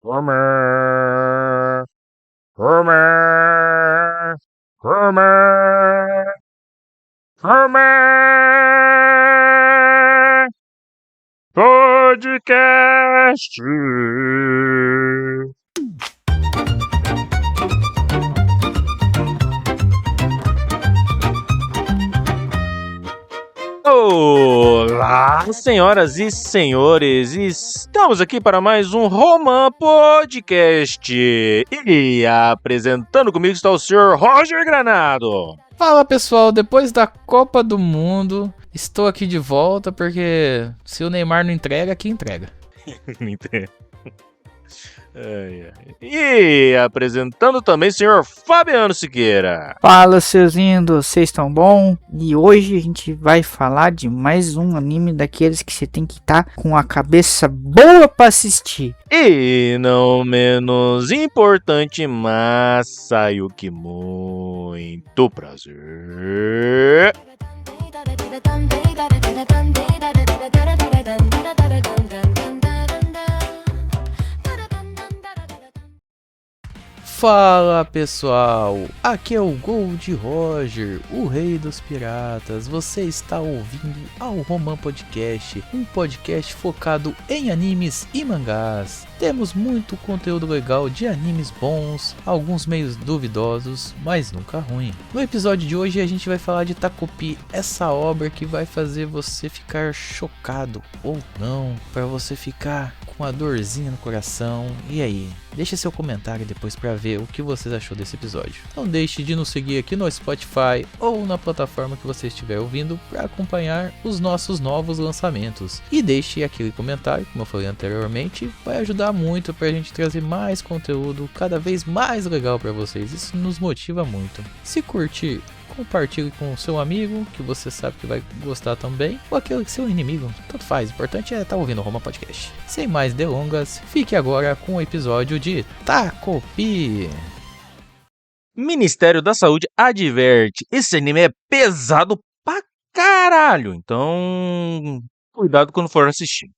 Homer, Homer, Homer, Homer, podcast. Olá, senhoras e senhores, estamos aqui para mais um Roman Podcast e apresentando comigo está o senhor Roger Granado. Fala pessoal, depois da Copa do Mundo, estou aqui de volta porque se o Neymar não entrega, quem entrega? E apresentando também o senhor Fabiano Siqueira. Fala seus lindos, vocês estão bom? E hoje a gente vai falar de mais um anime daqueles que você tem que estar com a cabeça boa pra assistir. E não menos importante, mas Sayuki, muito prazer. Fala pessoal, aqui é o Gold Roger, o rei dos piratas. Você está ouvindo ao Roman Podcast, um podcast focado em animes e mangás. Temos muito conteúdo legal de animes bons, alguns meio duvidosos, mas nunca ruim. No episódio de hoje a gente vai falar de Takopi, essa obra que vai fazer você ficar chocado ou não, para você ficar com a dorzinha no coração. E aí? Deixa seu comentário depois para ver o que vocês achou desse episódio. Não deixe de nos seguir aqui no Spotify ou na plataforma que você estiver ouvindo para acompanhar os nossos novos lançamentos. E deixe aquele comentário, como eu falei anteriormente, vai ajudar muito para a gente trazer mais conteúdo cada vez mais legal para vocês. Isso nos motiva muito. Se curtir, compartilhe com o seu amigo, que você sabe que vai gostar também, ou aquele que seu inimigo, tanto faz, o importante é estar ouvindo o Roma Podcast. Sem mais delongas, fique agora com o episódio de Takopi. Ministério da Saúde adverte, esse anime é pesado pra caralho, então cuidado quando for assistir.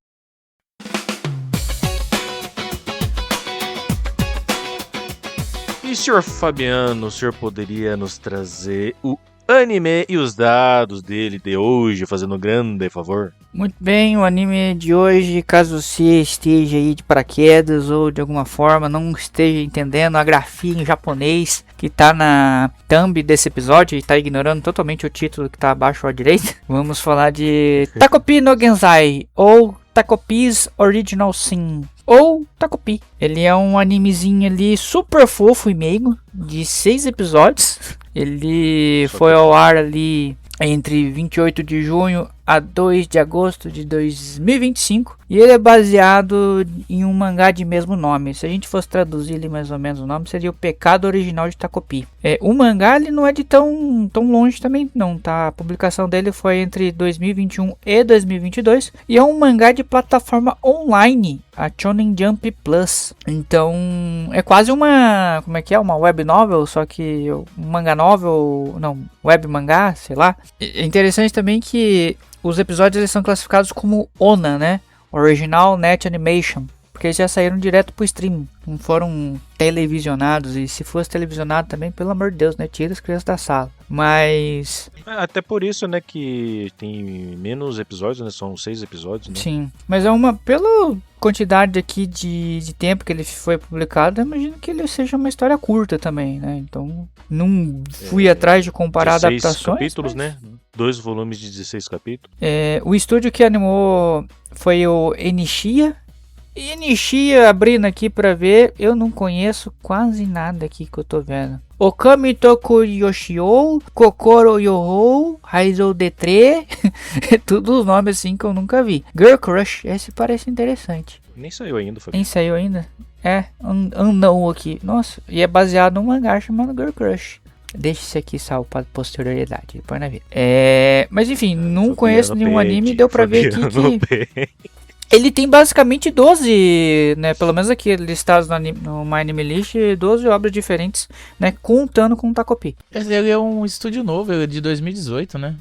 E senhor Fabiano, o senhor poderia nos trazer o anime e os dados dele de hoje, fazendo um grande favor? Muito bem, o anime de hoje, caso você esteja aí de paraquedas ou de alguma forma não esteja entendendo a grafia em japonês que tá na thumb desse episódio e está ignorando totalmente o título que tá abaixo à direita, vamos falar de Takopi no Genzai ou Takopi's Original Sin. Ou Takopi. Ele é um animezinho ali super fofo e meigo, de 6 episódios. Ele foi ao ar ali entre 28 de junho a 2 de agosto de 2025. E ele é baseado em um mangá de mesmo nome. Se a gente fosse traduzir ali mais ou menos o nome, seria o Pecado Original de Takopi. O mangá ele não é de tão longe também não, tá? A publicação dele foi entre 2021 e 2022. E é um mangá de plataforma online, a Shonen Jump Plus. Então é quase uma, como é que é? Uma web novel, só que um manga novel, não, web mangá, sei lá. É interessante também que os episódios eles são classificados como ONA, né? Original Net Animation, porque eles já saíram direto pro streaming, não foram televisionados. E se fosse televisionado também, pelo amor de Deus, né? Tira as crianças da sala. Mas até por isso, né, que tem menos episódios, né? São 6 episódios, né? Sim, mas é uma, pela quantidade aqui de tempo que ele foi publicado, eu imagino que ele seja uma história curta também, né? Então, não fui atrás de comparar 16 adaptações. capítulos, né? 2 volumes de 16 capítulos. O estúdio que animou foi o Enichia. E Enichia, abrindo aqui pra ver, eu não conheço quase nada aqui que eu tô vendo. Okami Toku Yoshio, Kokoro Yohou, Raizou Detre, tudo os nomes assim que eu nunca vi. Girl Crush, esse parece interessante. Nem saiu ainda, Fabiano. Nem saiu ainda? Andou aqui. Nossa, e é baseado num mangá chamado Girl Crush. Deixa isso aqui salvo para posterioridade, depois na vida. Mas enfim, não conheço nenhum anime, deu pra ver aqui que ele tem basicamente 12, né, pelo menos aqui listados no My Anime List, 12 obras diferentes, né, contando com o Takopi. Ele é um estúdio novo, ele é de 2018, né?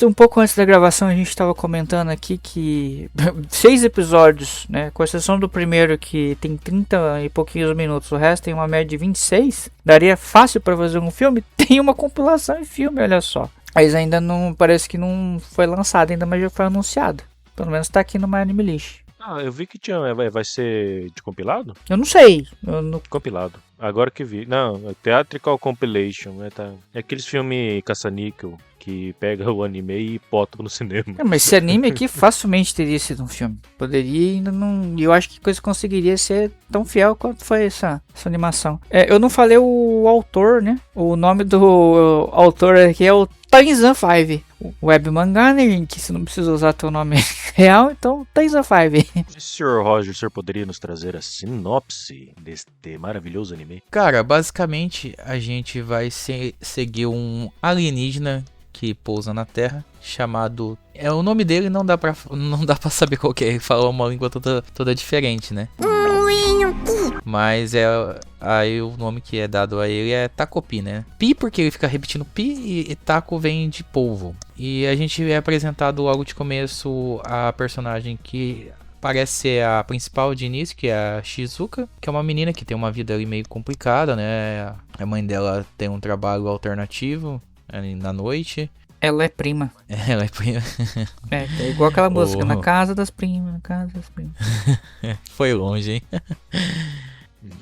Um pouco antes da gravação a gente estava comentando aqui que 6 episódios, né, com exceção do primeiro que tem 30 e pouquinhos minutos, o resto tem uma média de 26, daria fácil para fazer um filme. Tem uma compilação em filme, olha só. Mas ainda não, parece que não foi lançado ainda, mas já foi anunciado. Pelo menos tá aqui no My Anime List. Eu vi que tinha, vai ser de compilado? Eu não sei. Compilado. Agora que vi. Não, é Theatrical Compilation, né? Tá. É aqueles filmes caça-níquel que pega o anime e bota no cinema. Mas esse anime aqui facilmente teria sido um filme. Poderia ainda não. E eu acho que coisa conseguiria ser tão fiel quanto foi essa animação. Eu não falei o autor, né? O nome do autor aqui é o Taizan 5. Web mangá, né, gente? Você não precisa usar teu nome real, então Taizan 5. Sr. Roger, o senhor poderia nos trazer a sinopse deste maravilhoso anime? Cara, basicamente a gente vai seguir um alienígena que pousa na Terra, chamado... o nome dele não dá pra saber qual que é, ele fala uma língua toda diferente, né? Mas aí o nome que é dado a ele é Tacopi, né? Pi porque ele fica repetindo pi e taco vem de polvo. E a gente é apresentado logo de começo a personagem que parece ser a principal de início, que é a Shizuka, que é uma menina que tem uma vida ali meio complicada, né? A mãe dela tem um trabalho alternativo na noite. Ela é prima. Ela é prima. É igual aquela música, na casa das primas, na casa das primas. Foi longe, hein?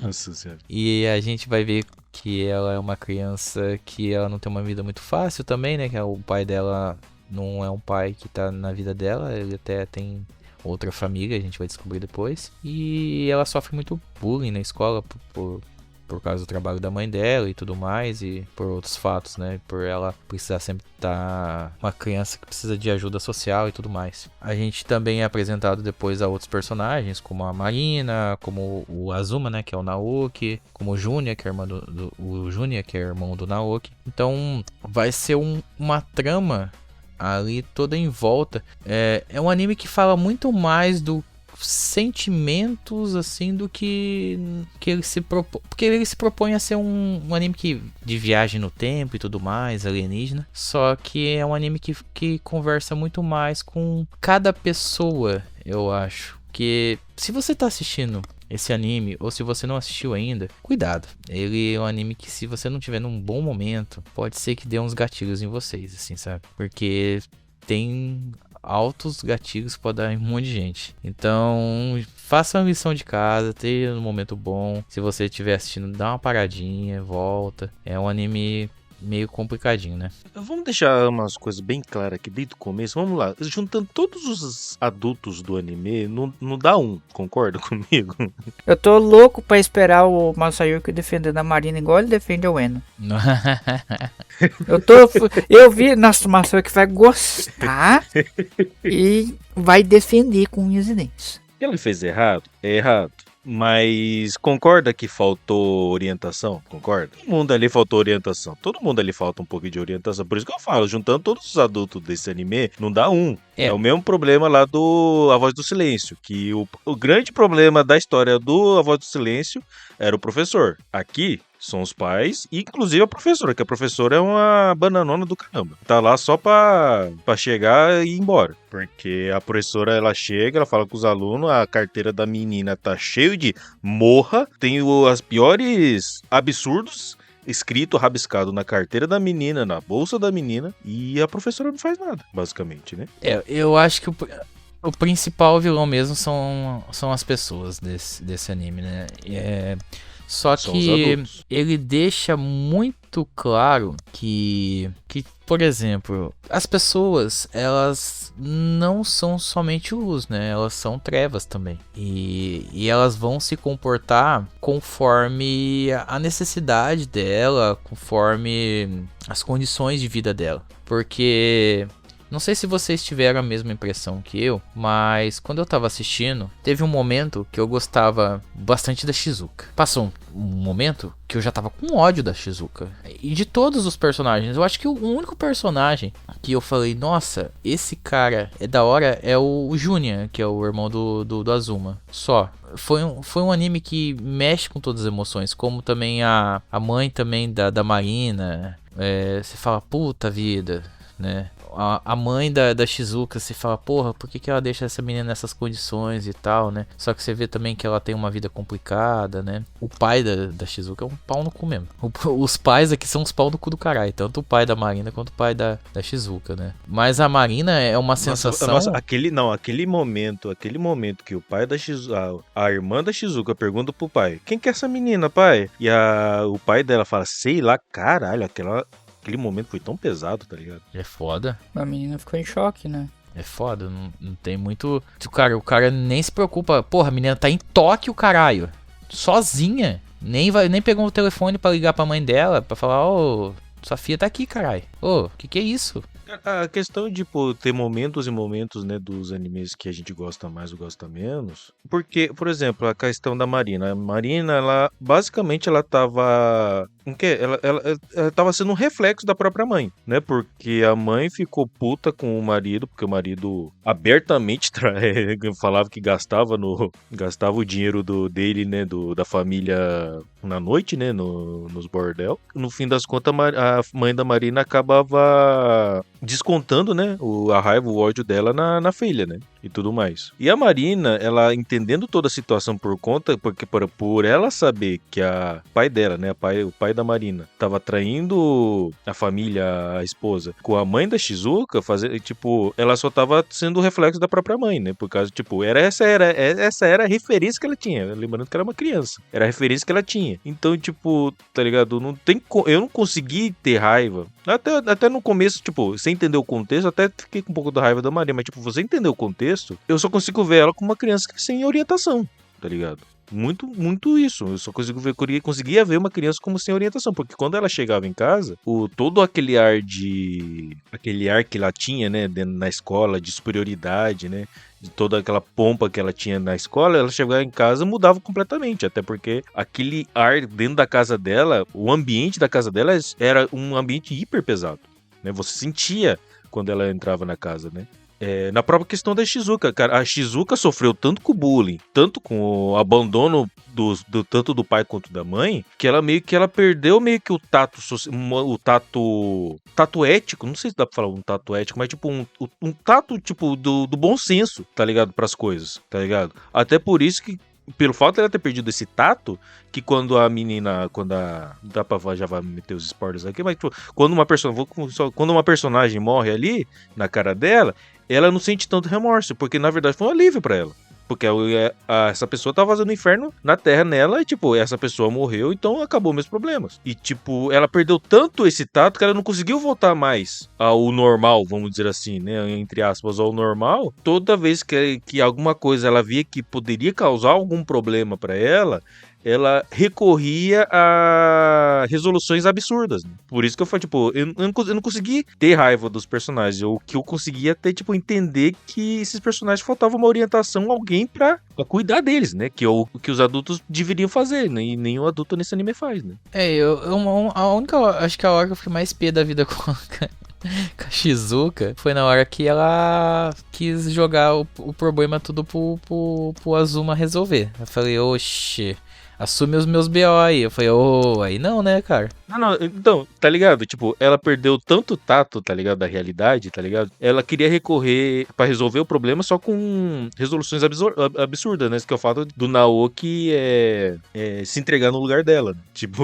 Nossa senhora. E a gente vai ver que ela é uma criança que ela não tem uma vida muito fácil também, né? Que o pai dela não é um pai que tá na vida dela, ele até tem outra família, a gente vai descobrir depois. E ela sofre muito bullying na escola por causa do trabalho da mãe dela e tudo mais, e por outros fatos, né? Por ela precisar sempre estar uma criança que precisa de ajuda social e tudo mais. A gente também é apresentado depois a outros personagens, como a Marina, como o Azuma, né? Que é o Naoki, como o Junya, que é irmão do Naoki. Então vai ser uma trama ali toda em volta. É um anime que fala muito mais do sentimentos assim do que ele se propõe, porque ele se propõe a ser um anime de viagem no tempo e tudo mais, alienígena, só que é um anime que conversa muito mais com cada pessoa, eu acho. Que se você tá assistindo esse anime, ou se você não assistiu ainda, cuidado. Ele é um anime que, se você não tiver num bom momento, pode ser que dê uns gatilhos em vocês, assim, sabe? Porque tem altos gatilhos que podem dar em um monte de gente. Então, faça uma lição de casa, tenha um momento bom. Se você estiver assistindo, dá uma paradinha, volta. É um anime meio complicadinho, né? Vamos deixar umas coisas bem claras aqui desde o começo. Vamos lá. Juntando todos os adultos do anime, não dá concorda comigo? Eu tô louco pra esperar o Masayuki defendendo a Marina igual ele defende o Eno. Eu vi, nossa, o Masayuki vai gostar e vai defender com unhas e dentes. O que ele fez errado? É errado. Mas concorda que faltou orientação? Concorda? Todo mundo ali faltou orientação. Todo mundo ali falta um pouquinho de orientação. Por isso que eu falo, juntando todos os adultos desse anime, não dá um. É o mesmo problema lá do A Voz do Silêncio. Que o grande problema da história do A Voz do Silêncio era o professor. Aqui são os pais, e inclusive a professora, que a professora é uma bananona do caramba. Tá lá só pra chegar e ir embora. Porque a professora, ela chega, ela fala com os alunos, a carteira da menina tá cheio de morra, tem as piores absurdos escrito, rabiscado na carteira da menina, na bolsa da menina, e a professora não faz nada, basicamente, né? Eu acho que o principal vilão mesmo são as pessoas desse anime, né? Só que ele deixa muito claro que, por exemplo, as pessoas, elas não são somente luz, né? Elas são trevas também. E elas vão se comportar conforme a necessidade dela, conforme as condições de vida dela. Porque... não sei se vocês tiveram a mesma impressão que eu, mas quando eu tava assistindo, teve um momento que eu gostava bastante da Shizuka. Passou um momento que eu já tava com ódio da Shizuka. E de todos os personagens, eu acho que o único personagem que eu falei, nossa, esse cara é da hora, é o Junya, que é o irmão do Azuma. Só. Foi um anime que mexe com todas as emoções, como também a mãe também da Marina. Você fala, puta vida... né? A mãe da Shizuka, se fala, porra, por que ela deixa essa menina nessas condições e tal, né? Só que você vê também que ela tem uma vida complicada, né? O pai da Shizuka é um pau no cu mesmo. Os pais aqui são os pau no cu do caralho, tanto o pai da Marina quanto o pai da Shizuka, né? Mas a Marina é uma sensação... Nossa, aquele momento que o pai da Shizuka, a irmã da Shizuka pergunta pro pai, quem que é essa menina, pai? E o pai dela fala, sei lá, caralho, aquele momento foi tão pesado, tá ligado? É foda. A menina ficou em choque, né? É foda, não tem muito... O cara nem se preocupa. Porra, a menina tá em Tóquio, caralho. Sozinha. Nem pegou o telefone pra ligar pra mãe dela, pra falar, ô, sua filha tá aqui, caralho. Ô, que é isso? A questão de, pô, ter momentos e momentos, né, dos animes que a gente gosta mais ou gosta menos. Porque, por exemplo, a questão da Marina. A Marina, ela, basicamente, ela tava... Ela tava sendo um reflexo da própria mãe, né? Porque a mãe ficou puta com o marido, porque o marido abertamente falava que gastava o dinheiro dele, né? Da família na noite, né? Nos bordel. No fim das contas, a mãe da Marina acabava descontando, né? A raiva, o ódio dela na filha, né? E tudo mais. E a Marina, ela entendendo toda a situação porque por ela saber que o pai dela, né? O pai da Marina, tava traindo a família, a esposa, com a mãe da Shizuka, ela só tava sendo o reflexo da própria mãe, né? Por causa, essa era a referência que ela tinha. Lembrando que ela era uma criança. Era a referência que ela tinha. Então, tá ligado? Eu não consegui ter raiva. Até no começo, sem entender o contexto, até fiquei com um pouco da raiva da Marina, mas, você entender o contexto, eu só consigo ver ela como uma criança sem orientação, tá ligado? Muito, muito isso. Eu só conseguia ver uma criança como sem orientação, porque quando ela chegava em casa, todo aquele ar que ela tinha, né, na escola, de superioridade, né, de toda aquela pompa que ela tinha na escola, ela chegava em casa mudava completamente, até porque aquele ar dentro da casa dela, o ambiente da casa dela era um ambiente hiper pesado, né, você sentia quando ela entrava na casa, né. Na própria questão da Shizuka, cara, a Shizuka sofreu tanto com o bullying, tanto com o abandono tanto do pai quanto da mãe, que ela perdeu o tato ético, não sei se dá pra falar um tato ético, mas um tato do bom senso, tá ligado, pras coisas, tá ligado? Até por isso que, pelo fato de ela ter perdido esse tato, que quando a menina, dá pra já vai meter os spoilers aqui, mas quando uma personagem morre ali, na cara dela, ela não sente tanto remorso, porque na verdade foi um alívio pra ela. Porque essa pessoa tava fazendo inferno na terra nela e, essa pessoa morreu, então acabou meus problemas. E, ela perdeu tanto esse tato que ela não conseguiu voltar mais ao normal, vamos dizer assim, né? Entre aspas, ao normal. Toda vez que alguma coisa ela via que poderia causar algum problema pra ela recorria a resoluções absurdas, né? Por isso que eu falei, eu não consegui ter raiva dos personagens. O que eu conseguia ter, entender que esses personagens faltava uma orientação, alguém pra cuidar deles, né? Que o que os adultos deveriam fazer, né? E nenhum adulto nesse anime faz, né? Acho que a hora que eu fiquei mais pé da vida com a Shizuka foi na hora que ela quis jogar o problema tudo pro Azuma resolver. Eu falei, oxi, assume os meus BO aí. Eu falei, aí não, né, cara? Não, então, tá ligado? Ela perdeu tanto tato, tá ligado? Da realidade, tá ligado? Ela queria recorrer pra resolver o problema só com resoluções absurdas, né? Que é o fato do Naoki se entregar no lugar dela.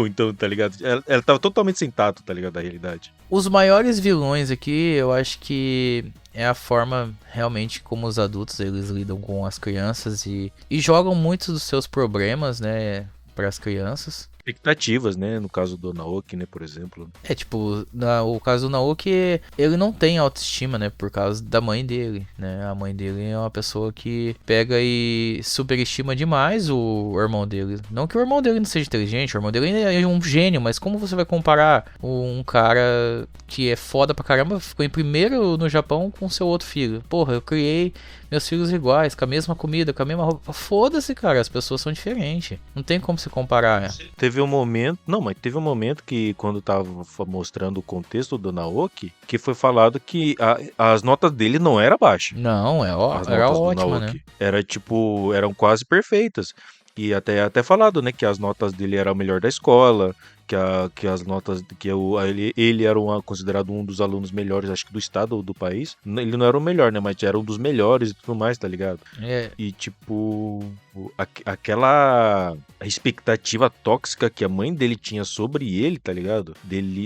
Então, tá ligado? Ela tava totalmente sem tato, tá ligado? Da realidade. Os maiores vilões aqui, eu acho que é a forma realmente como os adultos eles lidam com as crianças e jogam muitos dos seus problemas, né, para as crianças. Expectativas, né? No caso do Naoki, né, por exemplo. O caso do Naoki, ele não tem autoestima, né, por causa da mãe dele, né? A mãe dele é uma pessoa que pega e superestima demais o irmão dele. Não que o irmão dele não seja inteligente, o irmão dele é um gênio, mas como você vai comparar um cara que é foda pra caramba, ficou em primeiro no Japão com seu outro filho? Porra, eu criei meus filhos iguais, com a mesma comida, com a mesma roupa. Foda-se, cara, as pessoas são diferentes. Não tem como se comparar, né? Teve um momento que quando tava mostrando o contexto do Naoki, que foi falado que as notas dele não eram baixas. Não, era ótima, né? Eram quase perfeitas. E até falado, né, que as notas dele eram a melhor da escola, que as notas, ele era considerado um dos alunos melhores, acho que do estado ou do país. Ele não era o melhor, né? Mas era um dos melhores e tudo mais, tá ligado? E tipo, aquela expectativa tóxica que a mãe dele tinha sobre ele, tá ligado?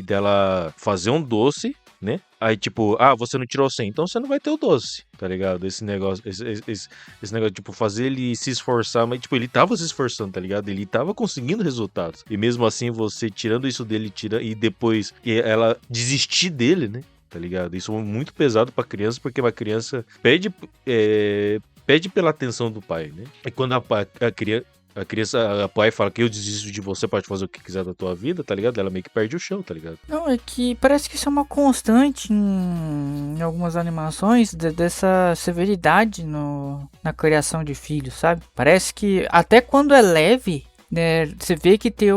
Dela fazer um doce, né? Aí, tipo, você não tirou 100, então você não vai ter o doce, tá ligado? Esse negócio, tipo, fazer ele se esforçar, mas, tipo, ele tava se esforçando, tá ligado? Ele tava conseguindo resultados. E mesmo assim, você tirando isso dele, e depois ela desistir dele, né? Tá ligado? Isso é muito pesado pra criança, porque uma criança pede pela atenção do pai, né? E quando a pai fala que eu desisto de você, pode fazer o que quiser da tua vida, tá ligado? Ela meio que perde o chão, tá ligado? Não, é que parece que isso é uma constante em algumas animações dessa severidade na criação de filhos, sabe? Parece que até quando é leve, né, você vê que tem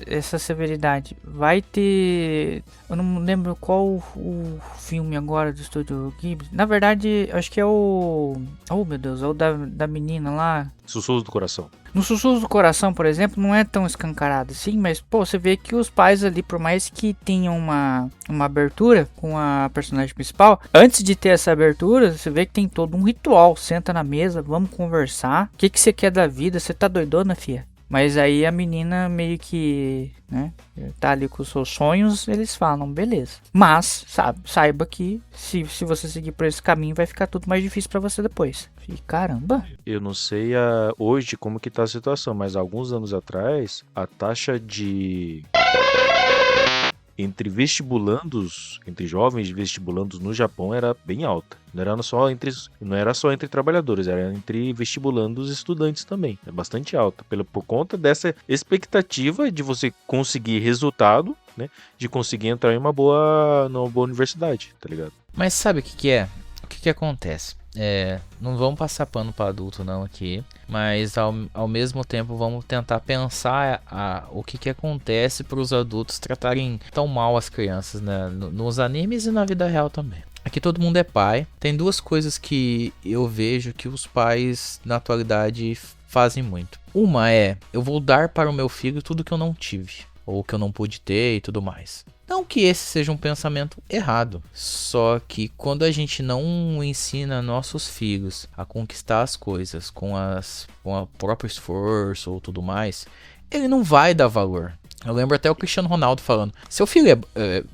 essa severidade. Vai ter... Eu não lembro qual o filme agora do Estúdio Ghibli. Na verdade, acho que é o... Oh, meu Deus, é o da menina lá. Sussurros do Coração. No Sussurros do Coração, por exemplo, não é tão escancarado assim, mas, pô, você vê que os pais ali, por mais que tenham uma abertura com a personagem principal, antes de ter essa abertura, você vê que tem todo um ritual. Senta na mesa, vamos conversar. O que você quer da vida? Você tá doidona, fia? Mas aí a menina meio que, né, tá ali com os seus sonhos, eles falam, beleza. Mas, saiba que se você seguir por esse caminho, vai ficar tudo mais difícil pra você depois. E caramba. Eu não sei hoje como que tá a situação, mas há alguns anos atrás, a taxa entre jovens vestibulandos no Japão era bem alta. Não era só entre trabalhadores, era entre vestibulandos e estudantes também. É bastante alta, por conta dessa expectativa de você conseguir resultado, né? De conseguir entrar em numa boa universidade, tá ligado? Mas sabe o que é? O que acontece? Não vamos passar pano para adulto não aqui, mas ao mesmo tempo vamos tentar pensar o que acontece para os adultos tratarem tão mal as crianças, né? Nos animes e na vida real também. Aqui todo mundo é pai. Tem duas coisas que eu vejo que os pais na atualidade fazem muito. Uma é, eu vou dar para o meu filho tudo que eu não tive, ou que eu não pude ter e tudo mais. Não que esse seja um pensamento errado, só que quando a gente não ensina nossos filhos a conquistar as coisas com o próprio esforço ou tudo mais, ele não vai dar valor. Eu lembro até o Cristiano Ronaldo falando, seu filho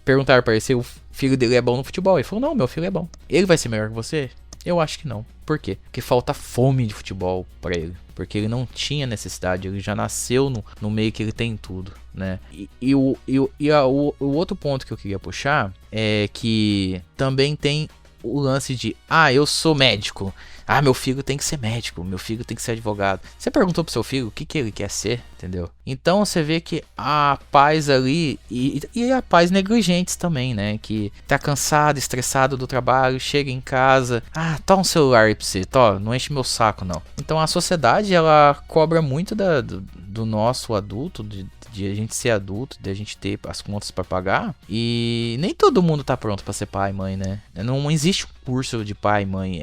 perguntaram para ele se o filho dele é bom no futebol, ele falou, não, meu filho é bom. Ele vai ser melhor que você? Eu acho que não. Por quê? Porque falta fome de futebol pra ele. Porque ele não tinha necessidade, ele já nasceu no meio que ele tem tudo, né? E o outro ponto que eu queria puxar é que também tem o lance de, eu sou médico. Meu filho tem que ser médico, meu filho tem que ser advogado. Você perguntou pro seu filho o que ele quer ser, entendeu? Então você vê que há pais ali, e há pais negligentes também, né? Que tá cansado, estressado do trabalho, chega em casa, tá um celular aí pra você, não enche meu saco não. Então a sociedade, ela cobra muito do nosso adulto, de a gente ser adulto, de a gente ter as contas pra pagar. E nem todo mundo tá pronto pra ser pai e mãe, né? Não existe um curso de pai e mãe.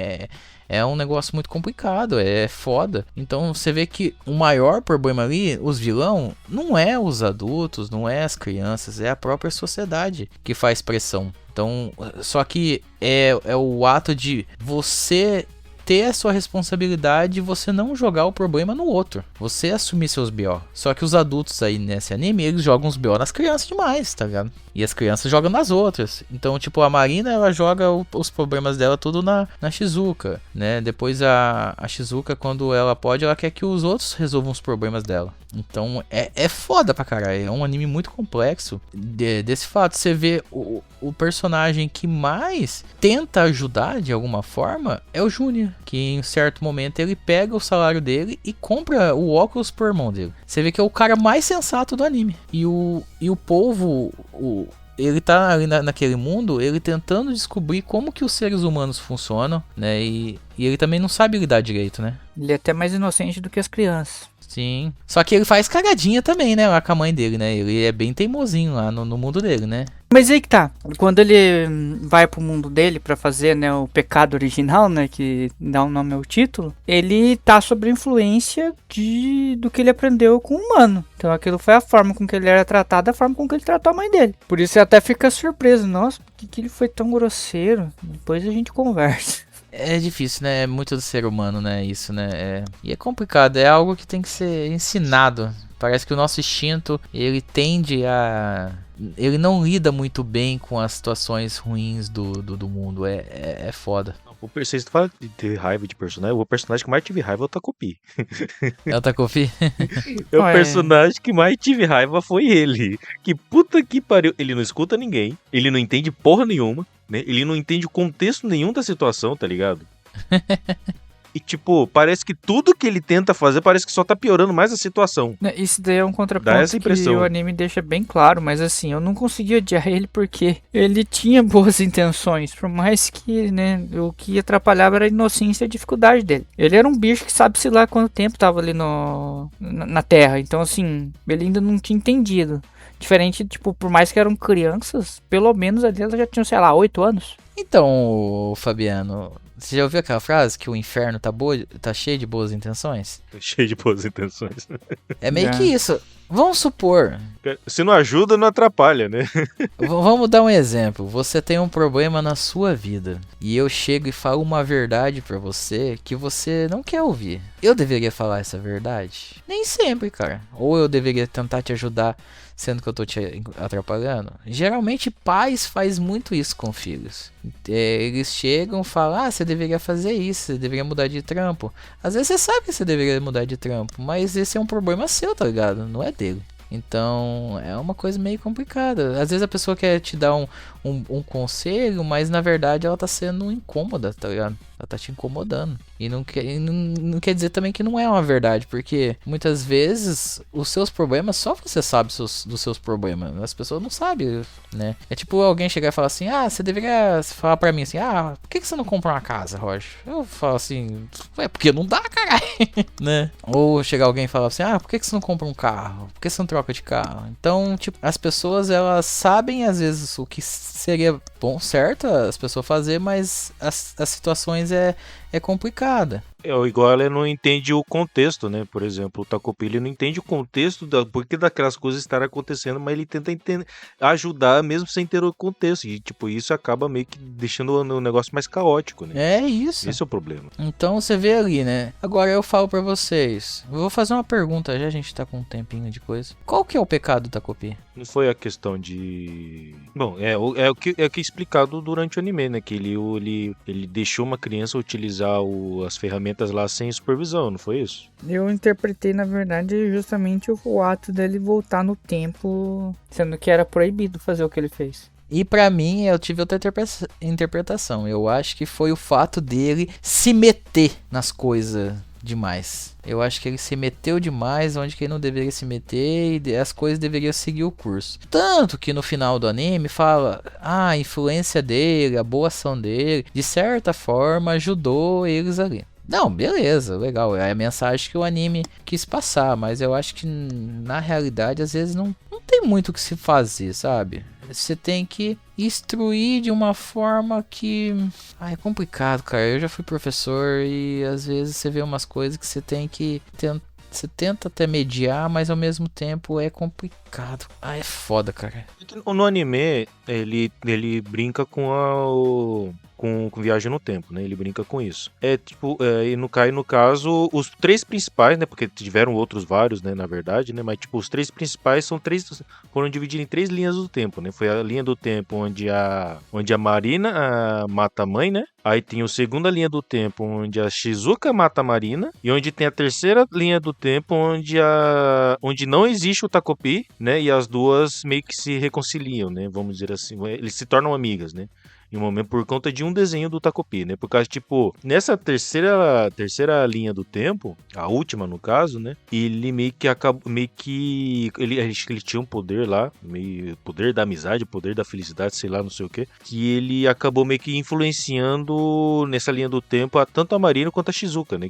É um negócio muito complicado, é foda. Então você vê que o maior problema ali, os vilão, não é os adultos, não é as crianças, é a própria sociedade que faz pressão. Então, só que é o ato de você ter a sua responsabilidade e você não jogar o problema no outro. Você assumir seus BO. Só que os adultos aí nesse anime, eles jogam os BO nas crianças demais, tá ligado? E as crianças jogam nas outras. Então, tipo, a Marina, ela joga os problemas dela tudo na Shizuka, né? Depois a Shizuka, quando ela pode, ela quer que os outros resolvam os problemas dela. Então, é foda pra caralho. É um anime muito complexo. Desse fato, você vê o personagem que mais tenta ajudar de alguma forma é o Júnior. Que em um certo momento ele pega o salário dele e compra o óculos pro irmão dele. Você vê que é o cara mais sensato do anime. E o povo, ele tá ali naquele mundo, ele tentando descobrir como que os seres humanos funcionam, né? E ele também não sabe lidar direito, né? Ele é até mais inocente do que as crianças. Sim. Só que ele faz cagadinha também, né? Lá com a mãe dele, né? Ele é bem teimosinho lá no mundo dele, né? Mas aí que tá, quando ele vai pro mundo dele pra fazer, né, o pecado original, né, que dá um nome ao título, ele tá sob a influência do que ele aprendeu com o humano. Então aquilo foi a forma com que ele era tratado, a forma com que ele tratou a mãe dele. Por isso você até fica surpreso, nossa, por que ele foi tão grosseiro? Depois a gente conversa. É difícil, né? É muito do ser humano, né? Isso, né? E é complicado, é algo que tem que ser ensinado. Parece que o nosso instinto, ele tende a... Ele não lida muito bem com as situações ruins do mundo. É foda. Vocês falam de ter raiva de personagem. O personagem que mais tive raiva é o Takopi. É o Takopi? O personagem que mais tive raiva foi ele. Que puta que pariu. Ele não escuta ninguém. Ele não entende porra nenhuma, né? Ele não entende o contexto nenhum da situação, tá ligado? E tipo, parece que tudo que ele tenta fazer parece que só tá piorando mais a situação. Isso daí é um Dá contraponto essa que impressão. o anime deixa bem claro, mas assim, eu não consegui odiar ele porque ele tinha boas intenções, por mais que, né, o que atrapalhava era a inocência e a dificuldade dele. Ele era um bicho que sabe-se lá quanto tempo tava ali na Terra, então assim, ele ainda não tinha entendido. Diferente, tipo, por mais que eram crianças, pelo menos ali elas já tinham, sei lá, 8 anos. Então, Fabiano, você já ouviu aquela frase que o inferno tá cheio de boas intenções? Cheio de boas intenções. É meio que isso. Vamos supor. Se não ajuda, não atrapalha, né? Vamos dar um exemplo. Você tem um problema na sua vida e eu chego e falo uma verdade pra você que você não quer ouvir. Eu deveria falar essa verdade? Nem sempre, cara. Ou eu deveria tentar te ajudar sendo que eu tô te atrapalhando? Geralmente pais faz muito isso com filhos. Eles chegam e falam, você deveria fazer isso, você deveria mudar de trampo. Às vezes você sabe que você deveria mudar de trampo, mas esse é um problema seu, tá ligado? Não é dele. Então é uma coisa meio complicada. Às vezes a pessoa quer te dar um conselho, mas na verdade ela tá sendo incômoda, tá ligado? Ela tá te incomodando. E não quer dizer também que não é uma verdade, porque muitas vezes os seus problemas, só você sabe dos seus problemas. As pessoas não sabem, né? É tipo alguém chegar e falar assim, você deveria falar pra mim assim, por que você não compra uma casa, Roger? Eu falo assim, porque não dá, caralho, né? Ou chegar alguém e falar assim, por que você não compra um carro? Por que você não troca de carro? Então, tipo, as pessoas, elas sabem às vezes o que seria bom, certo as pessoas fazer, mas as situações é complicada. Igual ela não entende o contexto, né? Por exemplo, o Takopi, ele não entende o contexto porquê daquelas coisas estarem acontecendo, mas ele tenta ajudar mesmo sem ter o contexto. E, tipo, isso acaba meio que deixando o negócio mais caótico, né? É isso. Esse é o problema. Então você vê ali, né? Agora eu falo pra vocês. Eu vou fazer uma pergunta, já a gente tá com um tempinho de coisa. Qual que é o pecado do Takopi? Não foi a questão de... Bom, é o que é explicado durante o anime, né? Que ele deixou uma criança utilizar as ferramentas lá sem supervisão, não foi isso? Eu interpretei, na verdade, justamente o ato dele voltar no tempo, sendo que era proibido fazer o que ele fez. E pra mim, eu tive outra interpretação. Eu acho que foi o fato dele se meter nas coisas demais. Eu acho que ele se meteu demais onde que ele não deveria se meter e as coisas deveriam seguir o curso. Tanto que no final do anime fala, a influência dele, a boa ação dele, de certa forma ajudou eles ali. Não, beleza, legal, é a mensagem que o anime quis passar, mas eu acho que na realidade às vezes não tem muito o que se fazer, sabe? Você tem que instruir de uma forma que... é complicado, cara. Eu já fui professor e às vezes você vê umas coisas que você tem que... Você tenta até mediar, mas ao mesmo tempo é complicado. É foda, cara. No anime, ele brinca com viagem no tempo, né? Ele brinca com isso. E no caso, os três principais, né? Porque tiveram outros vários, né? Na verdade, né? Mas, tipo, os três principais foram divididos em 3 linhas do tempo, né? Foi a linha do tempo onde a Marina mata a mãe, né? Aí tem a segunda linha do tempo onde a Shizuka mata a Marina. E onde tem a terceira linha do tempo onde não existe o Takopi, né? E as duas meio que se reconciliam, né? Vamos dizer assim. Eles se tornam amigas, né? Em um momento por conta de um desenho do Takopi, né? Por causa, tipo, nessa terceira linha do tempo, a última no caso, né? Ele meio que ele tinha um poder lá, poder da amizade, poder da felicidade, sei lá, não sei o que ele acabou meio que influenciando nessa linha do tempo tanto a Marina quanto a Shizuka, né?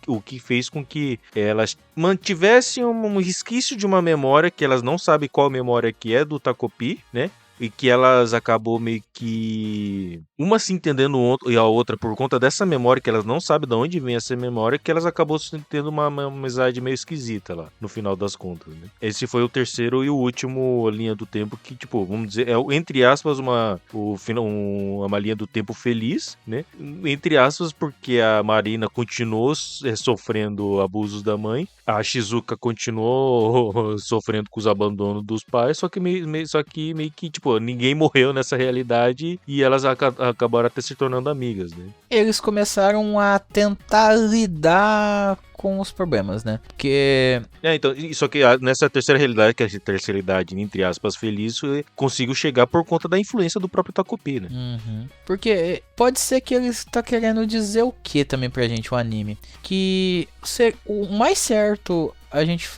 O que fez com que elas mantivessem um resquício de uma memória que elas não sabem qual memória que é do Takopi, né? e que elas acabou meio que uma se entendendo e a outra por conta dessa memória, que elas não sabem de onde vem essa memória, que elas acabou tendo uma amizade meio esquisita lá, no final das contas, né? Esse foi o terceiro e o último linha do tempo que, tipo, vamos dizer, entre aspas, uma linha do tempo feliz, né? Entre aspas, porque a Marina continuou sofrendo abusos da mãe, a Shizuka continuou sofrendo com os abandonos dos pais, só que meio que, tipo, ninguém morreu nessa realidade e elas acabaram até se tornando amigas, né? Eles começaram a tentar lidar com os problemas, né? Porque... então, só que nessa terceira realidade, que é a terceira idade, entre aspas, feliz, consigo chegar por conta da influência do próprio Takopi, né? Uhum. Porque pode ser que ele está querendo dizer o que também pra gente, o anime? Que o mais certo a gente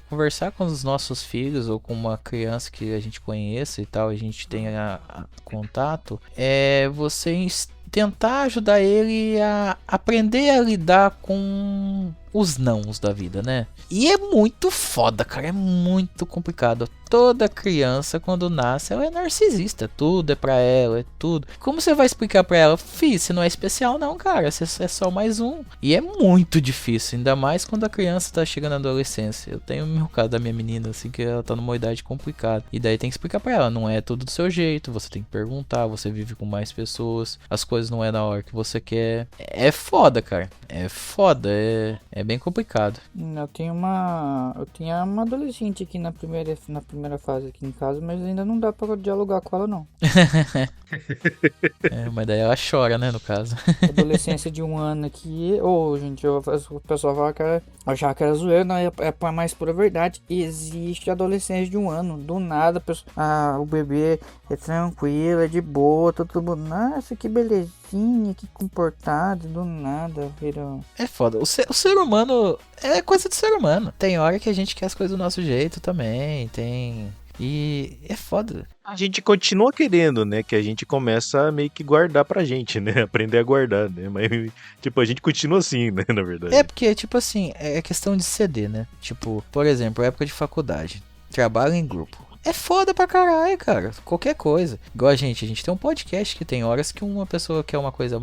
conversar com os nossos filhos ou com uma criança que a gente conheça e tal, a gente tenha contato, é você tentar ajudar ele a aprender a lidar com os nãos da vida, né? E é muito foda, cara, é muito complicado. Toda criança, quando nasce, ela é narcisista, tudo é pra ela, é tudo. Como você vai explicar pra ela, filho, você não é especial não, cara, você é só mais um. E é muito difícil, ainda mais quando a criança tá chegando na adolescência. Eu tenho o meu caso da minha menina, assim, que ela tá numa idade complicada. E daí tem que explicar pra ela, não é tudo do seu jeito, você tem que perguntar, você vive com mais pessoas, as coisas não é na hora que você quer. É foda, cara, é foda, é bem complicado. Eu tinha uma adolescente aqui na primeira fase aqui em casa, mas ainda não dá pra dialogar com ela, não. Mas daí ela chora, né, no caso. Adolescência de 1 ano aqui, gente, o pessoal fala que achava que era zoeira, não, é a mais pura verdade. Existe adolescência de 1 ano, do nada, o bebê é tranquilo, é de boa, todo mundo, nossa, que belezinha, que comportado, do nada, virou... É foda, o ser humano é coisa do ser humano. Tem hora que a gente quer as coisas do nosso jeito também, e é foda. A gente continua querendo, né? Que a gente começa a meio que guardar pra gente, né? Aprender a guardar, né? Mas, tipo, a gente continua assim, né? Na verdade. É porque, tipo assim, é questão de ceder, né? Tipo, por exemplo, época de faculdade, trabalho em grupo. É foda pra caralho, cara. Qualquer coisa. Igual a gente tem um podcast que tem horas que uma pessoa quer uma coisa,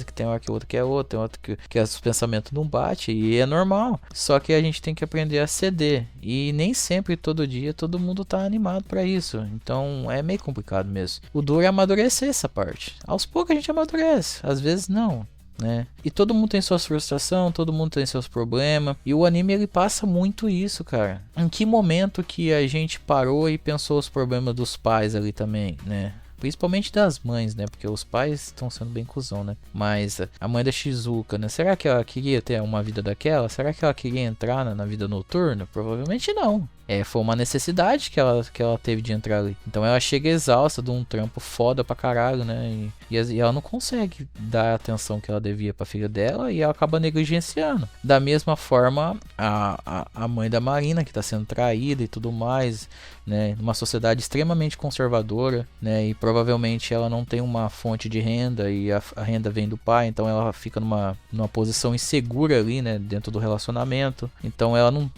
que tem hora que outra quer outra, tem outra que os pensamentos não batem, e é normal. Só que a gente tem que aprender a ceder. E nem sempre, todo dia, todo mundo tá animado pra isso. Então é meio complicado mesmo. O duro é amadurecer essa parte. Aos poucos a gente amadurece, às vezes não. Né? E todo mundo tem suas frustrações, todo mundo tem seus problemas. E o anime ele passa muito isso, cara. Em que momento que a gente parou e pensou os problemas dos pais ali também, né? Principalmente das mães, né? Porque os pais estão sendo bem cuzão, né? Mas a mãe da Shizuka, né? Será que ela queria ter uma vida daquela? Será que ela queria entrar na vida noturna? Provavelmente não. Foi uma necessidade que ela teve de entrar ali. Então ela chega exausta de um trampo foda pra caralho, né? E ela não consegue dar a atenção que ela devia pra filha dela e ela acaba negligenciando. Da mesma forma, a mãe da Marina, que tá sendo traída e tudo mais, né? Numa sociedade extremamente conservadora, né? E provavelmente ela não tem uma fonte de renda e a renda vem do pai, então ela fica numa posição insegura ali, né? Dentro do relacionamento. Então ela não...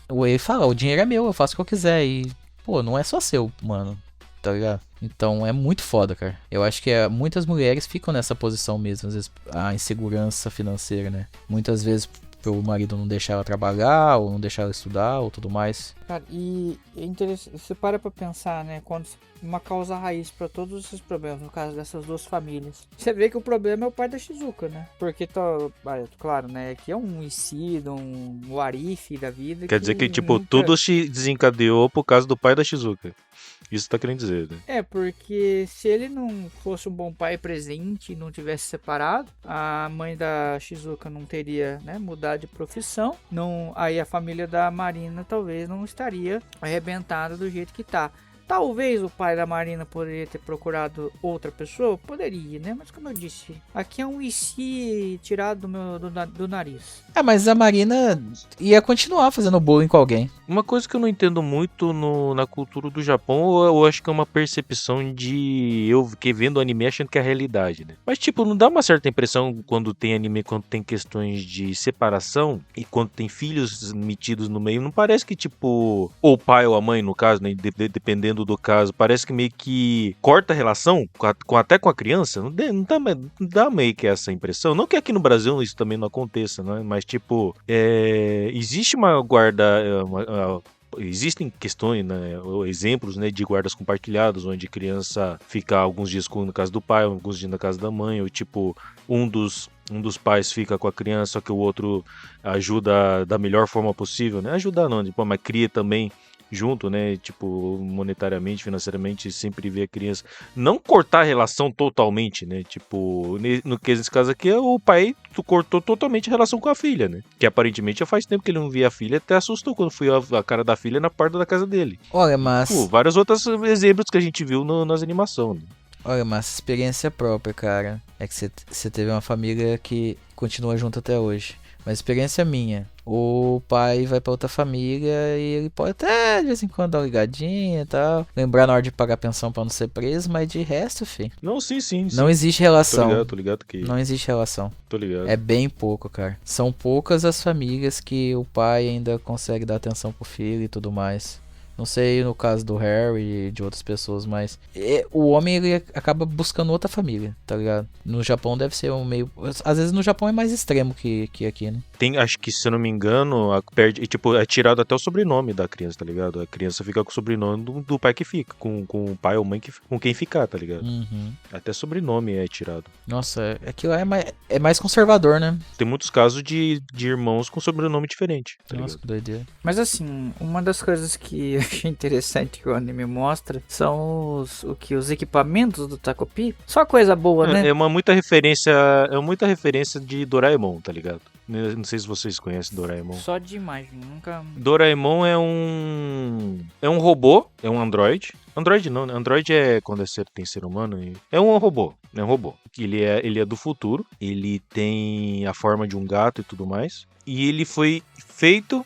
Ele fala, o dinheiro é meu, eu faço o que eu quiser. E, pô, não é só seu, mano. Tá ligado? Então é muito foda, cara. Eu acho que muitas mulheres ficam nessa posição mesmo. Às vezes a insegurança financeira, né? Muitas vezes o marido não deixar ela trabalhar, ou não deixar ela estudar, ou tudo mais. Cara, e é interessante, você para pra pensar, né? Quando uma causa raiz pra todos esses problemas, no caso dessas duas famílias. Você vê que o problema é o pai da Shizuka, né? Porque, claro, né? Aqui é um Ishida, um Arif da vida. Quer dizer que, tipo, tudo se desencadeou por causa do pai da Shizuka. Isso tá querendo dizer, né? Porque se ele não fosse um bom pai presente e não tivesse separado, a mãe da Shizuka não teria, né, mudado de profissão. Aí a família da Marina talvez não estaria arrebentada do jeito que tá. Talvez o pai da Marina poderia ter procurado outra pessoa, poderia, né? Mas como eu disse, aqui é um IC tirado do nariz. Mas a Marina ia continuar fazendo bullying com alguém. Uma coisa que eu não entendo muito na cultura do Japão, eu acho que é uma percepção de eu que vendo anime achando que é a realidade, né? Mas, tipo, não dá uma certa impressão quando tem anime, quando tem questões de separação e quando tem filhos metidos no meio, não parece que, tipo, ou o pai ou a mãe, no caso, né? Dependendo do caso, parece que meio que corta a relação até com a criança? Não dá meio que essa impressão. Não que aqui no Brasil isso também não aconteça, né? Mas, tipo, existe uma guarda... Existem questões, né, exemplos, né, de guardas compartilhados, onde a criança fica alguns dias na casa do pai, alguns dias na casa da mãe, ou tipo, um dos pais fica com a criança, só que o outro ajuda da melhor forma possível, né? Ajudar não, tipo, mas cria também junto, né? Tipo, monetariamente, financeiramente, sempre vê a criança. Não cortar a relação totalmente, né? Tipo, nesse caso aqui, o pai cortou totalmente a relação com a filha, né? Que aparentemente já faz tempo que ele não via a filha, até assustou quando fui a cara da filha na porta da casa dele. Olha, mas... vários outros exemplos que a gente viu nas animações. Né? Olha, mas experiência própria, cara. É que você teve uma família que continua junto até hoje. Mas experiência minha. O pai vai pra outra família e ele pode até de vez em quando dar uma ligadinha e tal. Lembrar na hora de pagar pensão pra não ser preso, mas de resto, fi. Não, sim. Não existe relação. Tô ligado que... Não existe relação. Tô ligado. É bem pouco, cara. São poucas as famílias que o pai ainda consegue dar atenção pro filho e tudo mais. Não sei no caso do Harry e de outras pessoas, mas o homem ele acaba buscando outra família, tá ligado? No Japão deve ser um meio... Às vezes no Japão é mais extremo que aqui, né? Tem, acho que se eu não me engano, é tirado até o sobrenome da criança, tá ligado? A criança fica com o sobrenome do pai que fica, com o pai ou mãe com quem ficar, tá ligado? Uhum. Até sobrenome é tirado. Nossa, aquilo é mais conservador, né? Tem muitos casos de irmãos com sobrenome diferente, tá Nossa, ligado? que doideira. Mas assim, uma das coisas que eu achei interessante que o anime mostra são os equipamentos do Takopi. Só coisa boa, né? É muita referência de Doraemon, tá ligado? Não sei se vocês conhecem Doraemon. Só de imagem, nunca... Doraemon é um robô, é um androide. Android não, né? Android é quando tem ser humano. É um robô. Ele é do futuro. Ele tem a forma de um gato e tudo mais. E ele foi feito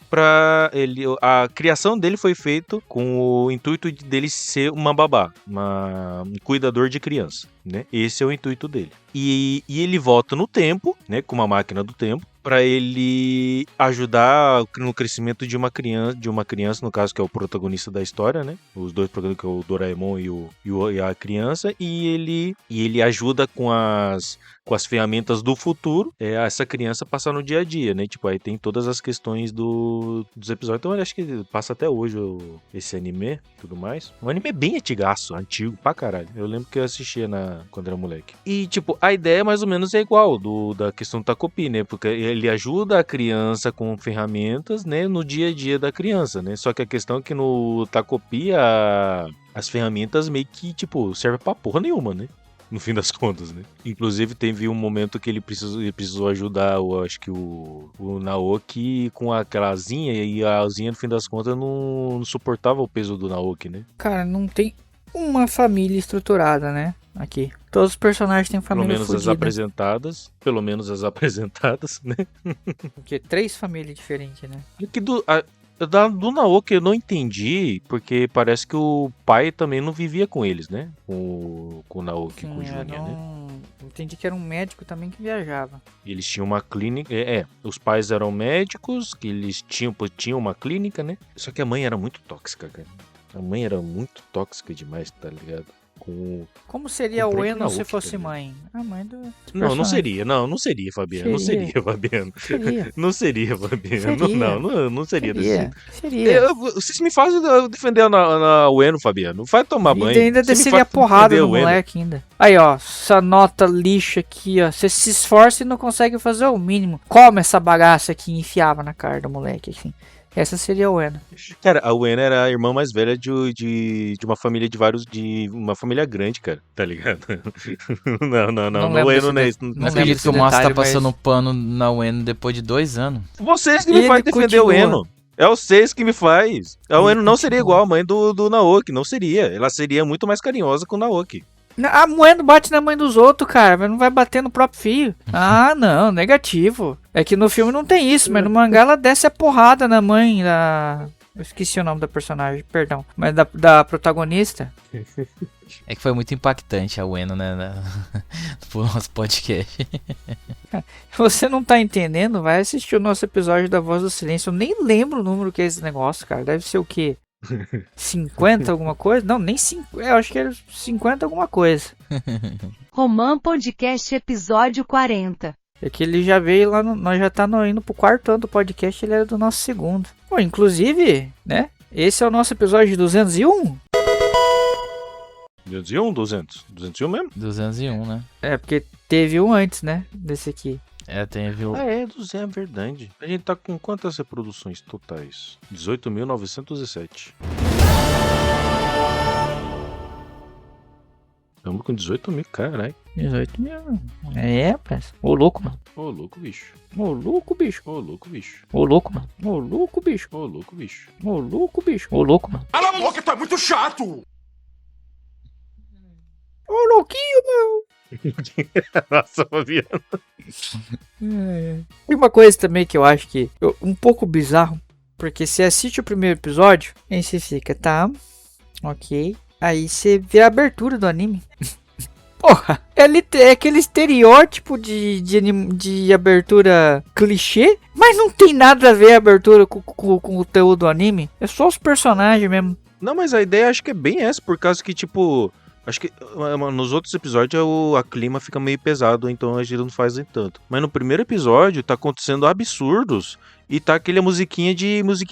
a criação dele foi feita com o intuito dele ser uma babá, um cuidador de criança, né? Esse é o intuito dele. E ele volta no tempo, né? Com uma máquina do tempo, para ele ajudar no crescimento de uma criança, no caso que é o protagonista da história, né? Os dois protagonistas, que é o Doraemon e a criança, e ele ajuda com as ferramentas do futuro, essa criança passar no dia a dia, né? Tipo, aí tem todas as questões dos episódios. Então eu acho que passa até hoje esse anime e tudo mais. Um anime bem antigo pra caralho. Eu lembro que eu assistia quando era moleque. E, tipo, a ideia mais ou menos é igual da questão do Takopi, né? Porque ele ajuda a criança com ferramentas, né? No dia a dia da criança, né? Só que a questão é que no Takopi as ferramentas meio que, tipo, servem pra porra nenhuma, né? No fim das contas, né? Inclusive, teve um momento que ele precisou ajudar, acho que o Naoki com aquela asinha, e a asinha, no fim das contas, não suportava o peso do Naoki, né? Cara, não tem uma família estruturada, né? Aqui. Todos os personagens têm família fodida. Pelo menos as apresentadas, né? Porque 3 famílias diferentes, né? Do Naoki eu não entendi, porque parece que o pai também não vivia com eles, né? Com o Naoki, com o Junya, né? Entendi que era um médico também que viajava. Eles tinham uma clínica, os pais eram médicos, que eles tinham uma clínica, né? Só que a mãe era muito tóxica, cara. A mãe era muito tóxica demais, tá ligado? Como seria o Eno se fosse mãe? A mãe do Não seria, Fabiano. Não seria, Fabiano. Não seria, Fabiano. Não seria desse. Seria. Vocês me fazem defender o Eno, Fabiano. Vai tomar banho. E ainda desceria a porrada do moleque ainda. Aí, ó, essa nota lixa aqui, ó. Você se esforça e não consegue fazer o mínimo. Come essa bagaça aqui e enfiava na cara do moleque, assim. Essa seria a Uena. Cara, a Uena era a irmã mais velha de uma família de uma família grande, cara, tá ligado? Não, o Ueno não é isso. Não acredito que o Márcio tá passando pano na Ueno depois de 2 anos. Vocês que me fazem defender o Ueno. É vocês que me faz. A Ueno não seria igual a mãe do Naoki, não seria. Ela seria muito mais carinhosa com o Naoki. A mãe não bate na mãe dos outros, cara. Não vai bater no próprio filho. Ah, não, negativo. É que no filme não tem isso, mas no mangá ela desce a porrada na mãe Eu esqueci o nome da personagem, perdão. Mas da protagonista. É que foi muito impactante a Ueno, né? Pro nosso podcast. Se você não tá entendendo, vai assistir o nosso episódio da Voz do Silêncio. Eu nem lembro o número que é esse negócio, cara. Deve ser o quê? 50 alguma coisa? Não, nem 50. Eu acho que era 50 alguma coisa. Romã Podcast episódio 40. É que ele já veio lá, nós já tá indo pro quarto ano do podcast, ele era do nosso segundo. Bom, inclusive, né? Esse é o nosso episódio de 201. 201, 200? 201 mesmo? 201, né? É, porque teve um antes, né? Desse aqui. Teve o... Ah, 200, é verdade. A gente tá com quantas reproduções totais? 18.907. Estamos com 18 mil, caralho. 18 mil. É, rapaz. Ô louco, mano. Ô, louco, bicho. Ô louco, bicho. Ô, louco, bicho. Ô louco, mano. Ô louco, bicho. Ô, louco, bicho. Ô louco, bicho. Ô louco, mano. Cala a boca, tá muito chato! Ô louquinho, Nossa, Fabiano. meu. Tem uma coisa também que eu acho que um pouco bizarro. Porque você assiste o primeiro episódio, aí você fica, tá, ok. Aí você vê a abertura do anime. Porra, é aquele estereótipo de abertura clichê, mas não tem nada a ver a abertura com o conteúdo do anime. É só os personagens mesmo. Não, mas a ideia acho que é bem essa, por causa que, tipo... Acho que nos outros episódios a clima fica meio pesado, então a gente não faz tanto. Mas no primeiro episódio tá acontecendo absurdos e tá aquela musiquinha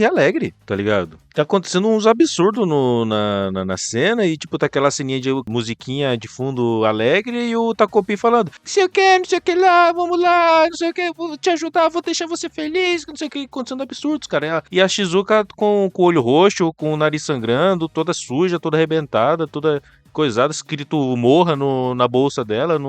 alegre, tá ligado? Tá acontecendo uns absurdos na cena e tipo tá aquela ceninha de musiquinha de fundo alegre e o Takopi falando não sei o que lá, vamos lá, não sei o que, vou te ajudar, vou deixar você feliz, não sei o que, acontecendo absurdos, cara. E a Shizuka com o olho roxo, com o nariz sangrando, toda suja, toda arrebentada, toda... coisada, escrito morra na bolsa dela,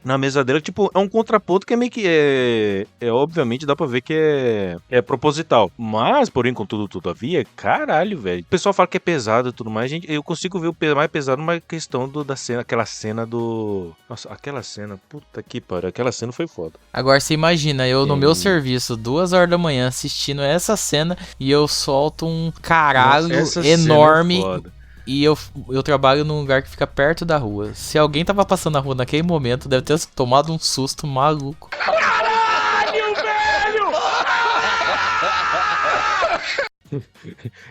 na mesa dela. Tipo, é um contraponto que é meio que obviamente dá pra ver que é proposital. Mas, porém, contudo, todavia, caralho, velho. O pessoal fala que é pesado e tudo mais. Gente, eu consigo ver o mais pesado numa questão da cena, aquela cena do... Nossa, aquela cena, puta que pariu, aquela cena foi foda. Agora você imagina, eu no meu serviço, 2 horas da manhã, assistindo essa cena e eu solto um caralho Nossa, essa enorme. cena é foda. E eu trabalho num lugar que fica perto da rua. Se alguém tava passando na rua naquele momento, deve ter tomado um susto maluco. Caralho, velho!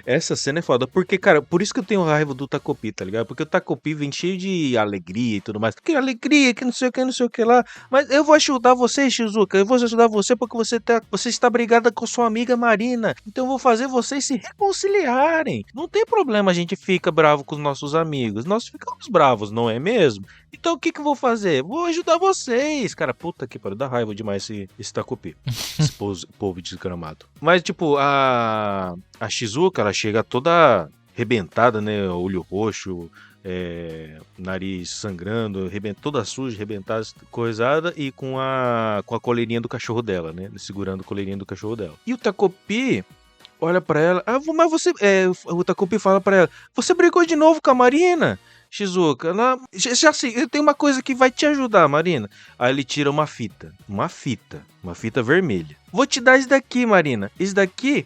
Essa cena é foda, porque, cara, por isso que eu tenho raiva do Takopi, tá ligado? Porque o Takopi vem cheio de alegria e tudo mais. Que alegria, que não sei o que lá. Mas eu vou ajudar você, Shizuka. Eu vou ajudar você porque você está brigada com sua amiga Marina. Então eu vou fazer vocês se reconciliarem. Não tem problema a gente fica bravo com os nossos amigos. Nós ficamos bravos, não é mesmo? Então o que eu vou fazer? Vou ajudar vocês. Cara, puta que pariu, dá raiva demais esse Takopi. Esse povo desgramado. Mas, tipo, a Shizuka, ela chega toda arrebentada, né? Olho roxo, nariz sangrando, toda suja, arrebentada, coisada, e com a coleirinha do cachorro dela, né? Segurando a coleirinha do cachorro dela. E o Takopi olha pra ela, mas você... o Takopi fala pra ela, você brigou de novo com a Marina? Shizuka, já sei, eu tenho uma coisa que vai te ajudar, Marina. Aí ele tira uma fita vermelha. Vou te dar isso daqui, Marina. Isso daqui,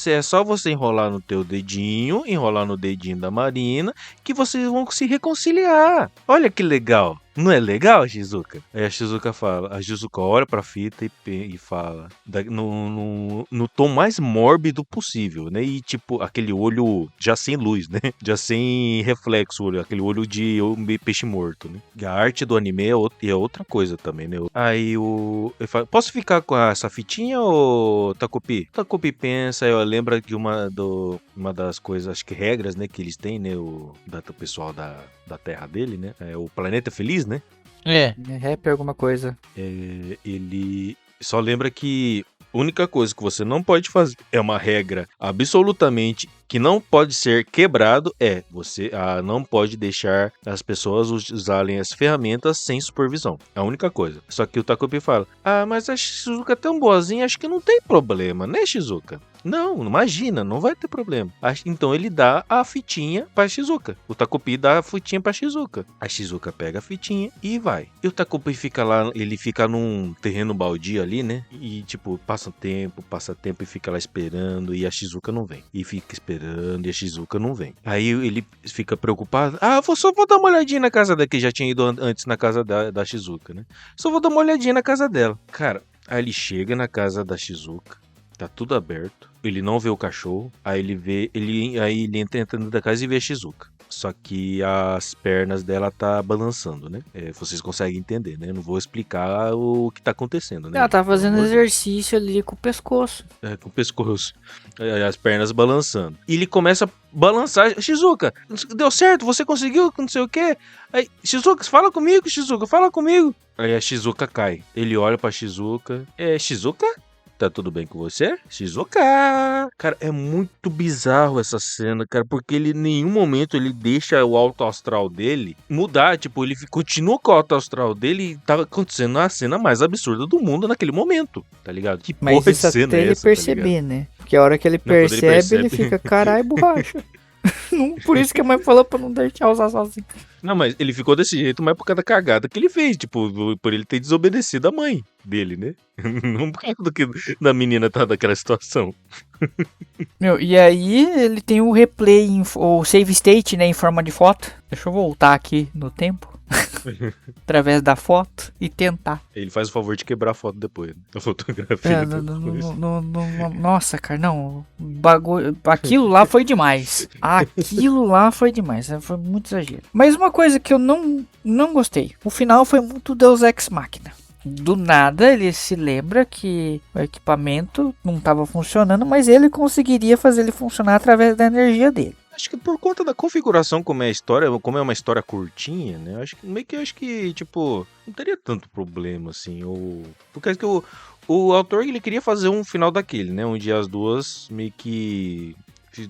é só você enrolar no teu dedinho, enrolar no dedinho da Marina, que vocês vão se reconciliar. Olha que legal. Não é legal, Shizuka? Aí a Shizuka olha pra fita e fala, no tom mais mórbido possível, né? E tipo, aquele olho já sem luz, né? Já sem reflexo, aquele olho de peixe morto, né? E a arte do anime é outra coisa também, né? Aí ele fala, posso ficar com essa fitinha, ô Takopi? O Takopi pensa, lembra de uma das coisas, acho que regras, né? Que eles têm, né? O pessoal da terra dele, né? É o planeta feliz, né? Rap alguma coisa. Ele só lembra que a única coisa que você não pode fazer é uma regra absolutamente que não pode ser quebrado você não pode deixar as pessoas usarem as ferramentas sem supervisão. É a única coisa. Só que o Takopi fala, mas a Shizuka é tão boazinha, acho que não tem problema, né, Shizuka? Não, imagina, não vai ter problema. Então ele dá a fitinha pra Shizuka. O Takopi dá a fitinha pra Shizuka. A Shizuka pega a fitinha e vai. E o Takopi fica lá, ele fica num terreno baldio ali, né? E tipo, passa tempo e fica lá esperando e a Shizuka não vem. E fica esperando e a Shizuka não vem. Aí ele fica preocupado. Só vou dar uma olhadinha na casa dela, que já tinha ido antes na casa da Shizuka, né? Só vou dar uma olhadinha na casa dela. Cara, aí ele chega na casa da Shizuka. Tá tudo aberto. Ele não vê o cachorro. Aí ele entra dentro da casa e vê a Shizuka. Só que as pernas dela tá balançando, né? Vocês conseguem entender, né? Eu não vou explicar o que tá acontecendo, né? Ela tá fazendo exercício ali com o pescoço. Com o pescoço. As pernas balançando. E ele começa a balançar. Shizuka, deu certo? Você conseguiu? Não sei o quê. Aí, Shizuka, fala comigo, Shizuka, fala comigo. Aí a Shizuka cai. Ele olha pra Shizuka. Shizuka? Tá tudo bem com você? Shizuka! Cara, é muito bizarro essa cena, cara, porque ele em nenhum momento ele deixa o alto astral dele mudar, tipo, ele continua com o alto astral dele e tava acontecendo a cena mais absurda do mundo naquele momento, tá ligado? Que mas porra de isso cena até é ele essa, perceber, tá né? Porque a hora que ele percebe, ele fica, caralho, borracha. Por isso que a mãe falou pra não deixar usar sozinho. Não, mas ele ficou desse jeito, mas por causa da cagada que ele fez, tipo, por ele ter desobedecido a mãe dele, né? Não por causa da menina tá daquela situação. E aí ele tem o replay, o save state, né, em forma de foto. Deixa eu voltar aqui no tempo. Através da foto e tentar. Ele faz o favor de quebrar a foto depois. A fotografia. Nossa, cara, não. Bagulho, aquilo lá foi demais. Aquilo lá foi demais. Foi muito exagero. Mas uma coisa que eu não gostei. O final foi muito Deus Ex Machina. Do nada ele se lembra que o equipamento não estava funcionando, mas ele conseguiria fazer ele funcionar através da energia dele. Acho que por conta da configuração como é a história, como é uma história curtinha, né? Acho que tipo, não teria tanto problema assim, porque que o autor ele queria fazer um final daquele, né? Onde as duas meio que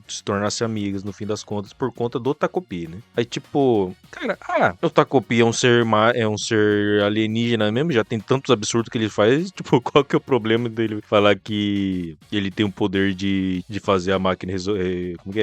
se tornassem amigas no fim das contas por conta do Takopi, né? Aí tipo, cara, o Takopi é um ser alienígena mesmo, já tem tantos absurdos que ele faz, tipo, qual que é o problema dele falar que ele tem o poder de fazer a máquina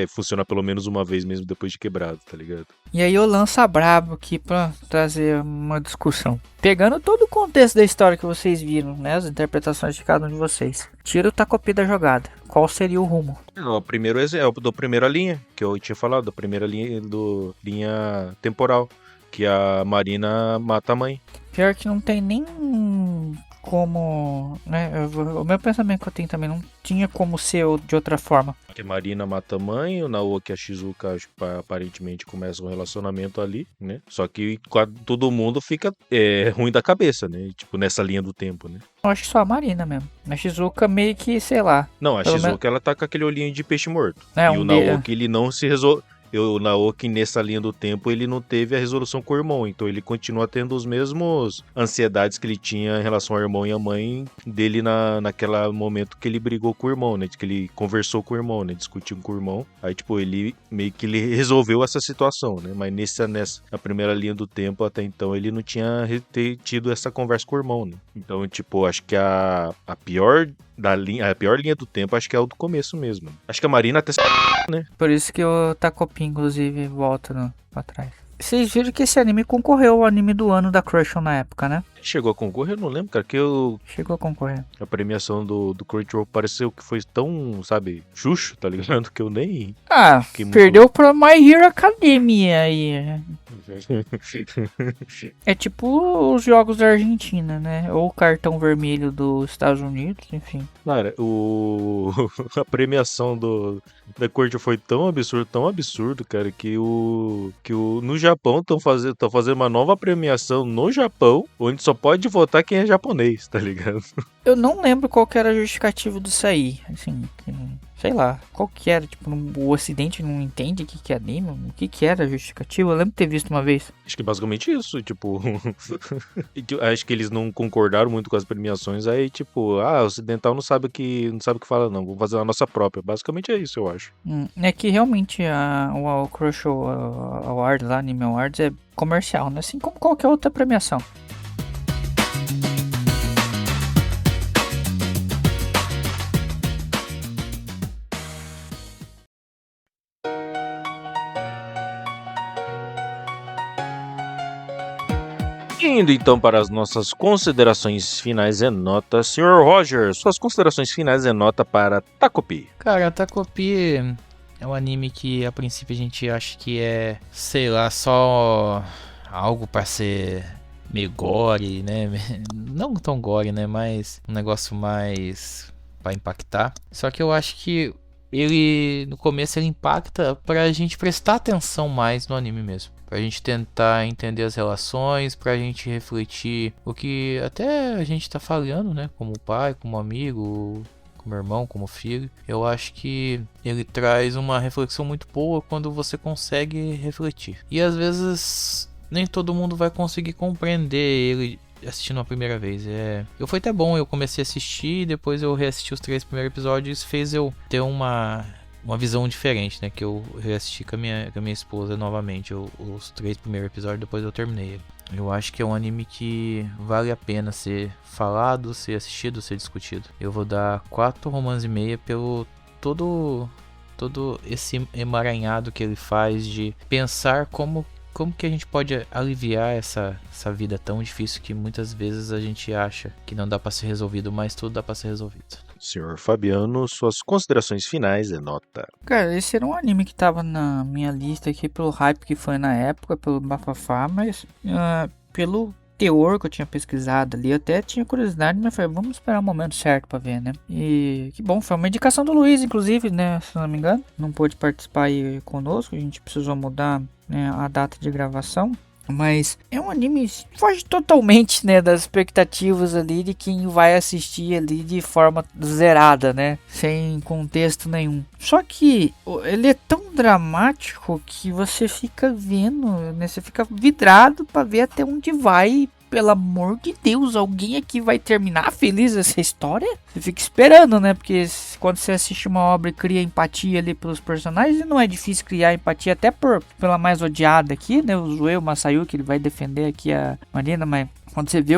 funcionar pelo menos uma vez mesmo depois de quebrado, tá ligado? E aí eu lanço a brabo aqui pra trazer uma discussão. Pegando todo o contexto da história que vocês viram, né, as interpretações de cada um de vocês, tira o Takopi da jogada. Qual seria o rumo? O primeiro é o da primeira linha, que eu tinha falado, da primeira linha linha temporal, que a Marina mata a mãe. Pior que não tem nem como, né, o meu pensamento que eu tenho também não tinha como ser de outra forma. Que a Marina mata a mãe, o Naoki e a Shizuka aparentemente começam um relacionamento ali, né? Só que todo mundo fica ruim da cabeça, né? Tipo, nessa linha do tempo, né? Eu acho que só a Marina mesmo. A Shizuka meio que, sei lá. Não, a Shizuka ela tá com aquele olhinho de peixe morto. E o Naoki ele não se resolve. O Naoki, nessa linha do tempo, ele não teve a resolução com o irmão, então ele continua tendo os mesmos ansiedades que ele tinha em relação ao irmão e a mãe dele naquele momento que ele brigou com o irmão, né? Que ele conversou com o irmão, né? Discutiu com o irmão. Aí, tipo, ele meio que ele resolveu essa situação, né? Mas na primeira linha do tempo, até então, ele não tinha tido essa conversa com o irmão, né? Então, tipo, acho que a pior linha do tempo, acho que é o do começo mesmo. Acho que a Marina até né? Por isso que o Takopi, inclusive, volta pra trás. Vocês viram que esse anime concorreu ao anime do ano da Crunchyroll na época, né? Chegou a concorrer? Eu não lembro, cara, Chegou a concorrer. A premiação do Crunchyroll pareceu que foi tão, sabe, xuxo, tá ligado? Que eu nem... perdeu pra My Hero Academia aí. É tipo os jogos da Argentina, né? Ou o cartão vermelho dos Estados Unidos, enfim. Cara, a premiação da corte foi tão absurdo, cara, que no Japão estão fazendo uma nova premiação no Japão, onde só pode votar quem é japonês, tá ligado? Eu não lembro qual que era a justificativa disso aí, assim, sei lá, qual que era, tipo, o ocidente não entende o que é anime, o que era a justificativa, eu lembro de ter visto uma vez. Acho que é basicamente isso, tipo... acho que eles não concordaram muito com as premiações, aí tipo, o ocidental não sabe o que fala não, vamos fazer a nossa própria. Basicamente é isso, eu acho. É que realmente o Crunchyroll Awards, lá, Anime Awards, é comercial, né? Assim como qualquer outra premiação. Indo então para as nossas considerações finais e nota, Sr. Roger, suas considerações finais e nota para Takopi. Cara, Takopi é um anime que a princípio a gente acha que é, sei lá, só algo pra ser meio gore, né? Não tão gore, né? Mas um negócio mais pra impactar. Só que eu acho que ele, no começo, ele impacta pra gente prestar atenção mais no anime mesmo. Pra gente tentar entender as relações, pra gente refletir o que até a gente tá falando, né? Como pai, como amigo, como irmão, como filho. Eu acho que ele traz uma reflexão muito boa quando você consegue refletir. E às vezes nem todo mundo vai conseguir compreender ele assistindo a primeira vez. Foi até bom, eu comecei a assistir, depois eu reassisti os 3 primeiros episódios, fez eu ter uma visão diferente, né? Que eu reassisti com a minha esposa novamente os 3 primeiros episódios, depois eu terminei ele. Eu acho que é um anime que vale a pena ser falado, ser assistido, ser discutido. Eu vou dar 4 romances e meia pelo todo esse emaranhado que ele faz de pensar como que a gente pode aliviar essa vida tão difícil que muitas vezes a gente acha que não dá pra ser resolvido, mas tudo dá pra ser resolvido. Senhor Fabiano, suas considerações finais e nota. Cara, esse era um anime que tava na minha lista aqui pelo hype que foi na época, pelo bafafá, mas pelo teor que eu tinha pesquisado ali, eu até tinha curiosidade, mas falei, vamos esperar o momento certo pra ver, né? E que bom, foi uma indicação do Luiz, inclusive, né? Se não me engano, não pôde participar aí conosco, a gente precisou mudar, né, a data de gravação. Mas é um anime que foge totalmente, né, das expectativas ali de quem vai assistir ali de forma zerada, né, sem contexto nenhum. Só que ele é tão dramático que você fica vendo, né, você fica vidrado para ver até onde vai. Pelo amor de Deus, alguém aqui vai terminar feliz essa história? Você fica esperando, né? Porque quando você assiste uma obra e cria empatia ali pelos personagens, não é difícil criar empatia até pela mais odiada aqui, né? O Zoe Masayuki, ele vai defender aqui a Marina, mas quando você vê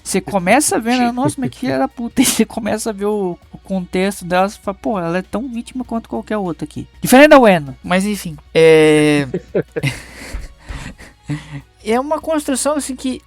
você começa a ver, né? Nossa, mas que filha da puta. E você começa a ver o contexto dela, você fala, pô, ela é tão vítima quanto qualquer outra aqui. Diferente da Ueno, mas enfim. É uma construção assim que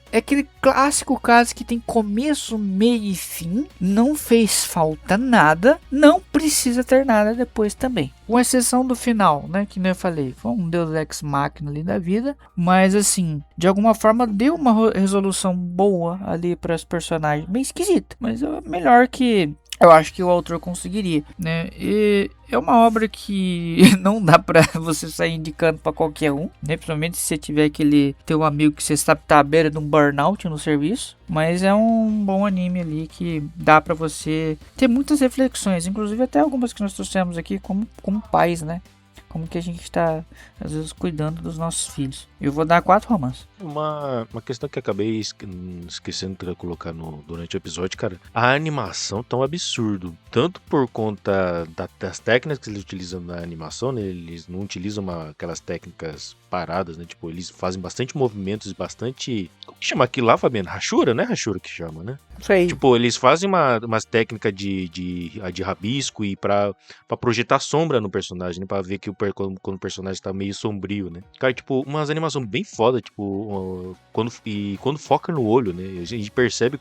é aquele clássico caso que tem começo, meio e fim, não fez falta nada, não precisa ter nada depois também. Com exceção do final, né, que nem eu falei, foi um Deus Ex Machina ali da vida, mas assim, de alguma forma deu uma resolução boa ali para os personagens, bem esquisito, mas é melhor que eu acho que o autor conseguiria, né? E é uma obra que não dá pra você sair indicando pra qualquer um, né? Principalmente se você tiver aquele teu amigo que você sabe que tá à beira de um burnout no serviço. Mas é um bom anime ali que dá pra você ter muitas reflexões, inclusive até algumas que nós trouxemos aqui como pais, né? Como que a gente tá, às vezes, cuidando dos nossos filhos. Eu vou dar 4 romances. Uma questão que acabei esquecendo de colocar durante o episódio, cara. A animação tá um absurdo. Tanto por conta das técnicas que eles utilizam na animação, né? Eles não utilizam aquelas técnicas paradas, né? Tipo, eles fazem bastante movimentos e bastante... Como que chama aquilo lá, Fabiano? Rachura, né? Rachura que chama, né? Sei. Tipo, eles fazem umas técnicas de rabisco e pra projetar sombra no personagem, né? Pra ver que quando o personagem tá meio sombrio, né? Cara, tipo, umas animações bem foda, tipo, quando foca no olho, né? A gente percebe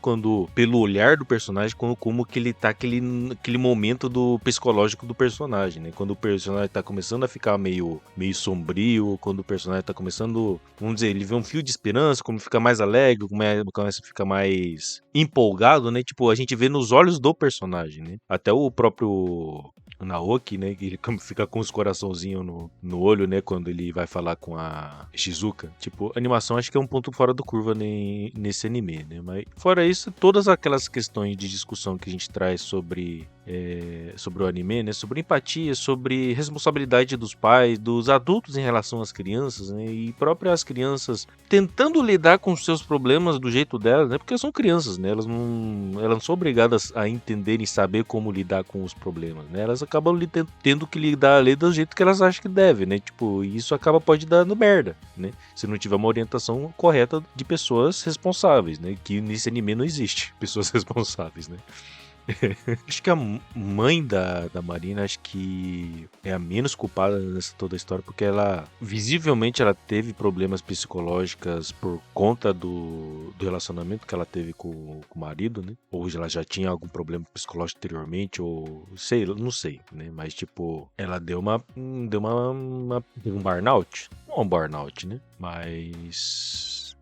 pelo olhar do personagem, como que ele tá aquele momento do psicológico do personagem, né? Quando o personagem tá começando a ficar meio sombrio, quando o personagem tá começando, vamos dizer, ele vê um fio de esperança, como fica mais alegre, começa a ficar mais empolgado, né? Tipo, a gente vê nos olhos do personagem, né? Até o próprio Naoki, né? Que ele fica com os coraçãozinhos no olho, né? Quando ele vai falar com a Shizuka. Tipo, a animação acho que é um ponto fora da curva nesse anime, né? Mas fora isso, todas aquelas questões de discussão que a gente traz sobre sobre o anime, né? Sobre empatia, sobre responsabilidade dos pais, dos adultos em relação às crianças, né? E próprias crianças tentando lidar com os seus problemas do jeito delas, né? Porque são crianças, né? Elas não são obrigadas a entender e saber como lidar com os problemas, né? Elas acabam tendo que lidar ali do jeito que elas acham que deve, né? Tipo, isso pode dando merda, né? Se não tiver uma orientação correta de pessoas responsáveis, né? Que nesse anime não existe pessoas responsáveis, né? Acho que a mãe da Marina, acho que é a menos culpada nessa toda a história, porque visivelmente ela teve problemas psicológicos por conta do relacionamento que ela teve com o marido, né? Ou ela já tinha algum problema psicológico anteriormente, ou não sei, né? Mas tipo, ela deu um burnout. Não é um burnout, né? Mas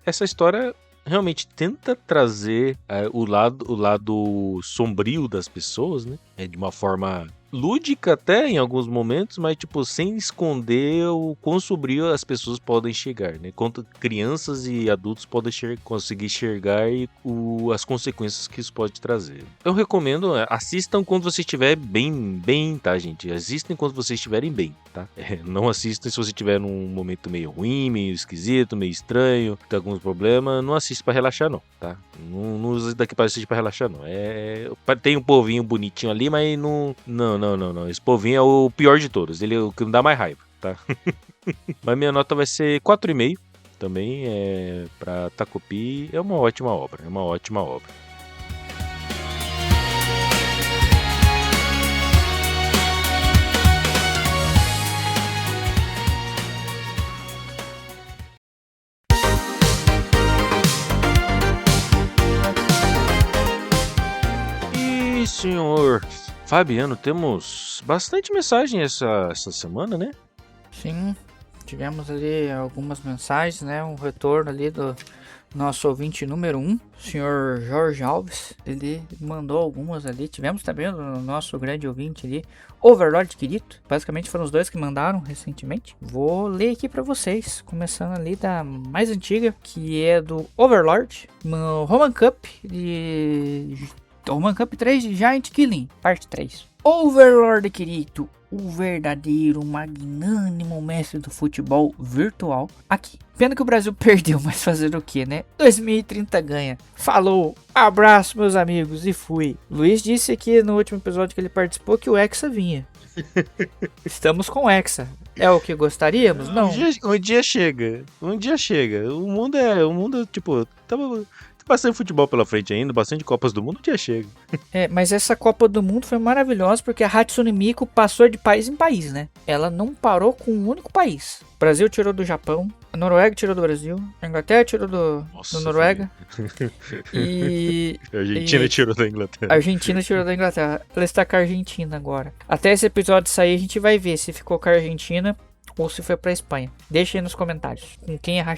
essa história realmente tenta trazer o lado sombrio das pessoas, né? De uma forma lúdica até em alguns momentos, mas tipo, sem esconder o quão sombrio as pessoas podem chegar, né? Quanto crianças e adultos podem conseguir enxergar e as consequências que isso pode trazer. Eu recomendo, assistam quando você estiver bem, tá, gente? Assistem quando vocês estiverem bem, tá? Não assistam se você estiver num momento meio ruim, meio esquisito, meio estranho, tem alguns problemas, não assista pra relaxar não, tá? Não usa isso daqui pra assistir pra relaxar não. Tem um povinho bonitinho ali, mas não. Esse povinho é o pior de todos. Ele é o que me dá mais raiva, tá? Mas minha nota vai ser 4,5. Também pra Takopi. É uma ótima obra. E senhor Fabiano, temos bastante mensagem essa semana, né? Sim, tivemos ali algumas mensagens, né? Um retorno ali do nosso ouvinte número 1, o senhor Jorge Alves. Ele mandou algumas ali. Tivemos também o nosso grande ouvinte ali, Overlord Quirito. Basicamente foram os dois que mandaram recentemente. Vou ler aqui pra vocês, começando ali da mais antiga, que é do Overlord, no Roman Cup Roman Cup 3 de Giant Killing, parte 3. Overlord Quirito, o verdadeiro magnânimo mestre do futebol virtual, aqui. Pena que o Brasil perdeu, mas fazer o que, né? 2030 ganha. Falou, abraço meus amigos e fui. Luiz disse aqui no último episódio que ele participou que o Hexa vinha. Estamos com o Hexa. É o que gostaríamos? Não. Um dia chega. O mundo tipo, bastante futebol pela frente ainda, bastante Copas do Mundo, um dia chega. Mas essa Copa do Mundo foi maravilhosa porque a Hatsune Miku passou de país em país, né? Ela não parou com um único país. O Brasil tirou do Japão, a Noruega tirou do Brasil, a Inglaterra tirou do Noruega. E a Argentina tirou da Inglaterra. A Argentina tirou da Inglaterra. Ela está com a Argentina agora. Até esse episódio sair, a gente vai ver se ficou com a Argentina ou se foi pra Espanha. Deixa aí nos comentários com quem a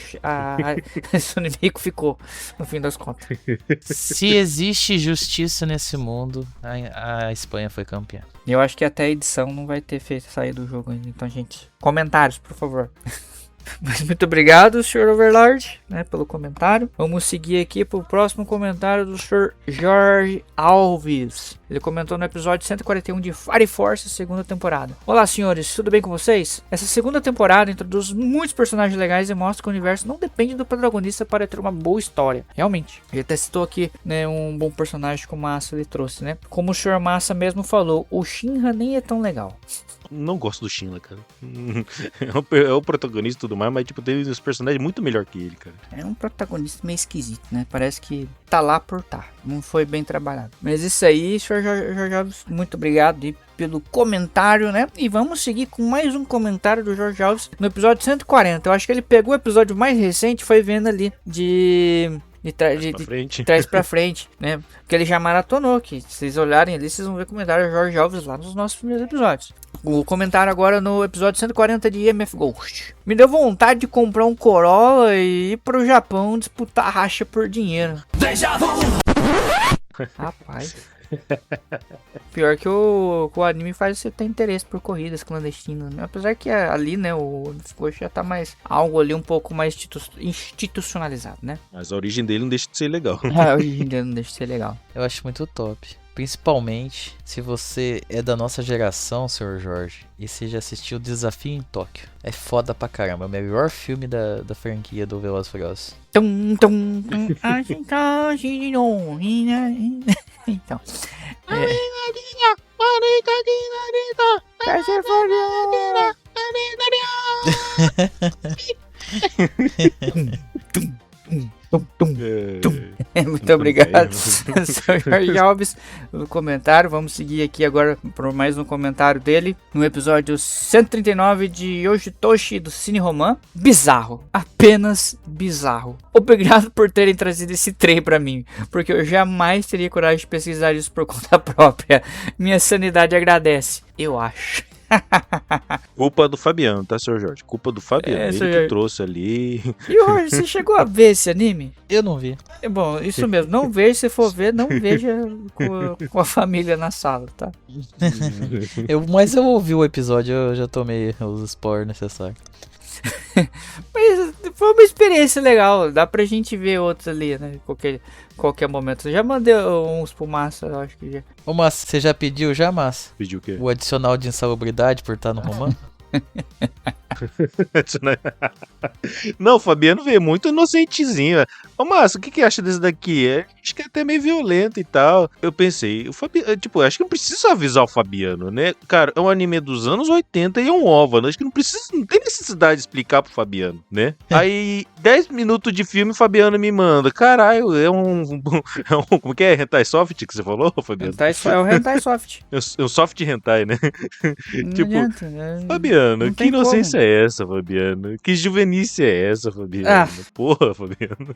Hatsune Miku ficou, no fim das contas. Se existe justiça nesse mundo, a Espanha foi campeã. Eu acho que até a edição não vai ter feito sair do jogo ainda. Então, gente, comentários, por favor. Mas muito obrigado, Sr. Overlord, né, pelo comentário. Vamos seguir aqui pro próximo comentário do Sr. Jorge Alves. Ele comentou no episódio 141 de Fire Force, segunda temporada. Olá, senhores, tudo bem com vocês? Essa segunda temporada introduz muitos personagens legais e mostra que o universo não depende do protagonista para ter uma boa história. Realmente. Ele até citou aqui, né, um bom personagem como o Massa ele trouxe, né? Como o Sr. Massa mesmo falou, o Shinra nem é tão legal. Não gosto do Shinra, cara. É o protagonista e tudo mais, mas tipo, tem os personagens muito melhor que ele, cara. É um protagonista meio esquisito, né? Parece que tá lá por tá. Não foi bem trabalhado. Mas isso aí, Sr. Jorge, muito obrigado pelo comentário, né? E vamos seguir com mais um comentário do Jorge Alves no episódio 140. Eu acho que ele pegou o episódio mais recente e foi vendo ali de trás pra frente, né? Porque ele já maratonou, que se vocês olharem ali, vocês vão ver comentário do Jorge Alves lá nos nossos primeiros episódios. O comentário agora no episódio 140 de MF Ghost. Me deu vontade de comprar um Corolla e ir pro Japão disputar racha por dinheiro. Rapaz. Pior que o anime faz você ter interesse por corridas clandestinas, né? Apesar que ali, né, o Ghost já tá mais algo ali um pouco mais institucionalizado, né? Mas a origem dele não deixa de ser legal. A origem dele não deixa de ser legal. Eu acho muito top. Principalmente se você é da nossa geração, Sr. Jorge, e você já assistiu Desafio em Tóquio. É foda pra caramba, é o melhor filme da franquia do Velozes e Furiosos. Então. Muito obrigado, Sr. Jorge Alves, pelo comentário. Vamos seguir aqui agora por mais um comentário dele no episódio 139 de Yoshitoshi do Cine Roman. Bizarro, apenas bizarro. Obrigado por terem trazido esse trem pra mim, porque eu jamais teria coragem de pesquisar isso por conta própria. Minha sanidade agradece, eu acho. Culpa do Fabiano, tá, Sr. Jorge? Culpa do Fabiano, ele Sr. que Jorge. trouxe ali. E Jorge, você chegou a ver esse anime? Eu não vi. É bom, isso mesmo, não veja, se for ver, não veja com a família na sala, tá? Mas eu ouvi o episódio, eu já tomei os spoilers necessários. Mas foi uma experiência legal, dá pra gente ver outros ali, né? Qualquer momento. Eu já mandei uns pro Massa, eu acho que já. Ô, Massa, você já pediu já, Massa? Pediu o quê? O adicional de insalubridade por estar no romano? Não, o Fabiano veio muito inocentezinho. Ô, Márcio, o que acha desse daqui? Acho que é até meio violento e tal. Eu pensei, o Fabiano, tipo, acho que não precisa avisar o Fabiano, né? Cara, é um anime dos anos 80 e é um OVA, né? Acho que não tem necessidade de explicar pro Fabiano, né? Aí, 10 minutos de filme, o Fabiano me manda. Caralho, como que é? Hentai soft que você falou, Fabiano? É o Hentai Soft. É um soft hentai, né? Não Tipo, adianta, né? Fabiano, Não que tem inocência é essa, Fabiano? Que juvenice é essa, Fabiano? Ah. Porra, Fabiano.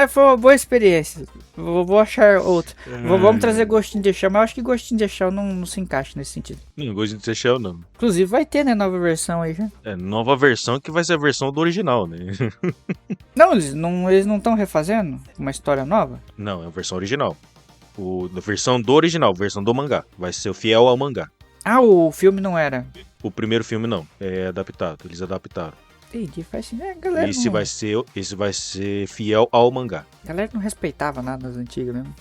Foi uma boa experiência. Vou achar outro. Vamos trazer Gostinho de Shell, mas eu acho que Gostinho de Shell não se encaixa nesse sentido. Não gosto de ser Shell, não. Inclusive vai ter, né, nova versão aí já. É, nova versão que vai ser a versão do original, né? Não, eles não estão refazendo uma história nova? Não, é a versão original. A versão do original, versão do mangá. Vai ser fiel ao mangá. Ah, o filme não era. O primeiro filme não, é adaptado, eles adaptaram. Entendi, faz assim. Galera Esse vai ser fiel ao mangá. A galera não respeitava nada das antigas mesmo.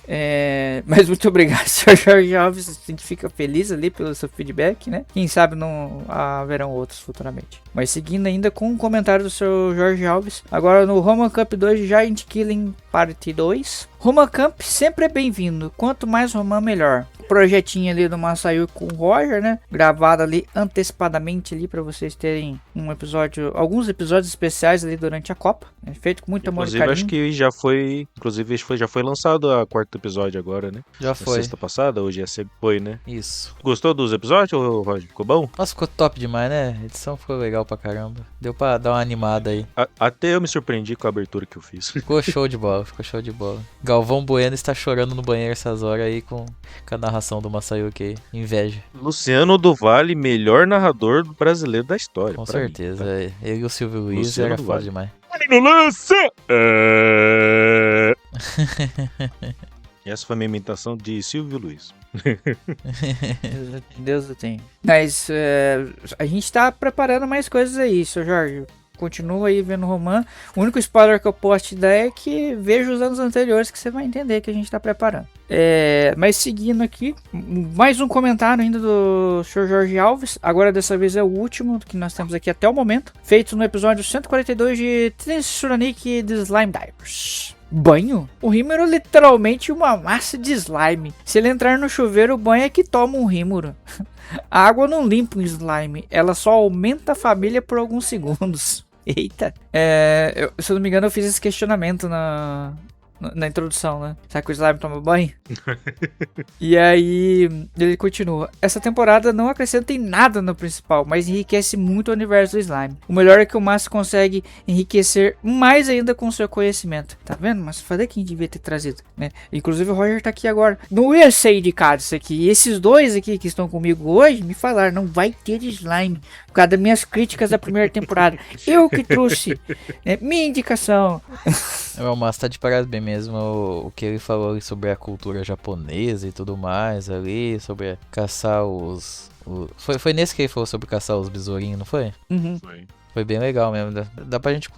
Mas muito obrigado, Sr. Jorge Alves. A gente fica feliz ali pelo seu feedback, né? Quem sabe não haverão outros futuramente. Mas seguindo ainda com um comentário do Sr. Jorge Alves. Agora no Roman Cup 2 Giant Killing Parte 2. Roman Camp sempre é bem-vindo. Quanto mais Roman, melhor. Projetinho ali do Masayu com o Roger, né? Gravado ali antecipadamente ali para vocês terem alguns episódios especiais ali durante a Copa, né? Feito com muito amor e carinho. Acho que já foi lançado a quarto episódio agora, né? Já foi. Sexta passada, hoje foi, né? Isso. Gostou dos episódios, Roger? Ficou bom? Nossa, ficou top demais, né? A edição ficou legal pra caramba. Deu pra dar uma animada aí. Até eu me surpreendi com a abertura que eu fiz. Ficou show de bola, ficou show de bola. Galvão Bueno está chorando no banheiro essas horas aí com a narração do Masayuki aí. Inveja. Luciano do Vale, melhor narrador brasileiro da história. Com pra mim, certeza. tá? Ele e o Silvio Luiz Luciano era do foda Vale. demais. No lance! Essa foi a minha imitação de Silvio Luiz. Deus o tenha. Mas a gente tá preparando mais coisas aí, Sr. Jorge. Continua aí vendo o Roman. O único spoiler que eu posso te dar é que veja os anos anteriores que você vai entender que a gente tá preparando. Mas seguindo aqui, mais um comentário ainda do Sr. Jorge Alves. Agora dessa vez é o último que nós temos aqui até o momento. Feito no episódio 142 de Tensuranik de Slime Divers. Banho? O Rimuro é literalmente uma massa de slime. Se ele entrar no chuveiro, o banho é que toma um Rimuro. A água não limpa um slime, ela só aumenta a família por alguns segundos. Eita. Se eu não me engano, eu fiz esse questionamento na introdução, né? Será que o slime toma banho? E aí, ele continua. Essa temporada não acrescenta em nada no principal, mas enriquece muito o universo do slime. O melhor é que o Massa consegue enriquecer mais ainda com seu conhecimento. Tá vendo? Mas falei que a gente devia ter trazido, né? Inclusive o Roger tá aqui agora. Não ia ser indicado isso aqui. E esses dois aqui que estão comigo hoje me falaram, não vai ter slime. Por causa das minhas críticas da primeira temporada. Eu que trouxe, né? Minha indicação. O Massa tá de parabéns mesmo. O que ele falou ali sobre a cultura japonesa e tudo mais ali, sobre caçar os... Foi nesse que ele falou sobre caçar os besourinhos, não foi? Uhum. Foi. Foi bem legal mesmo. Dá pra gente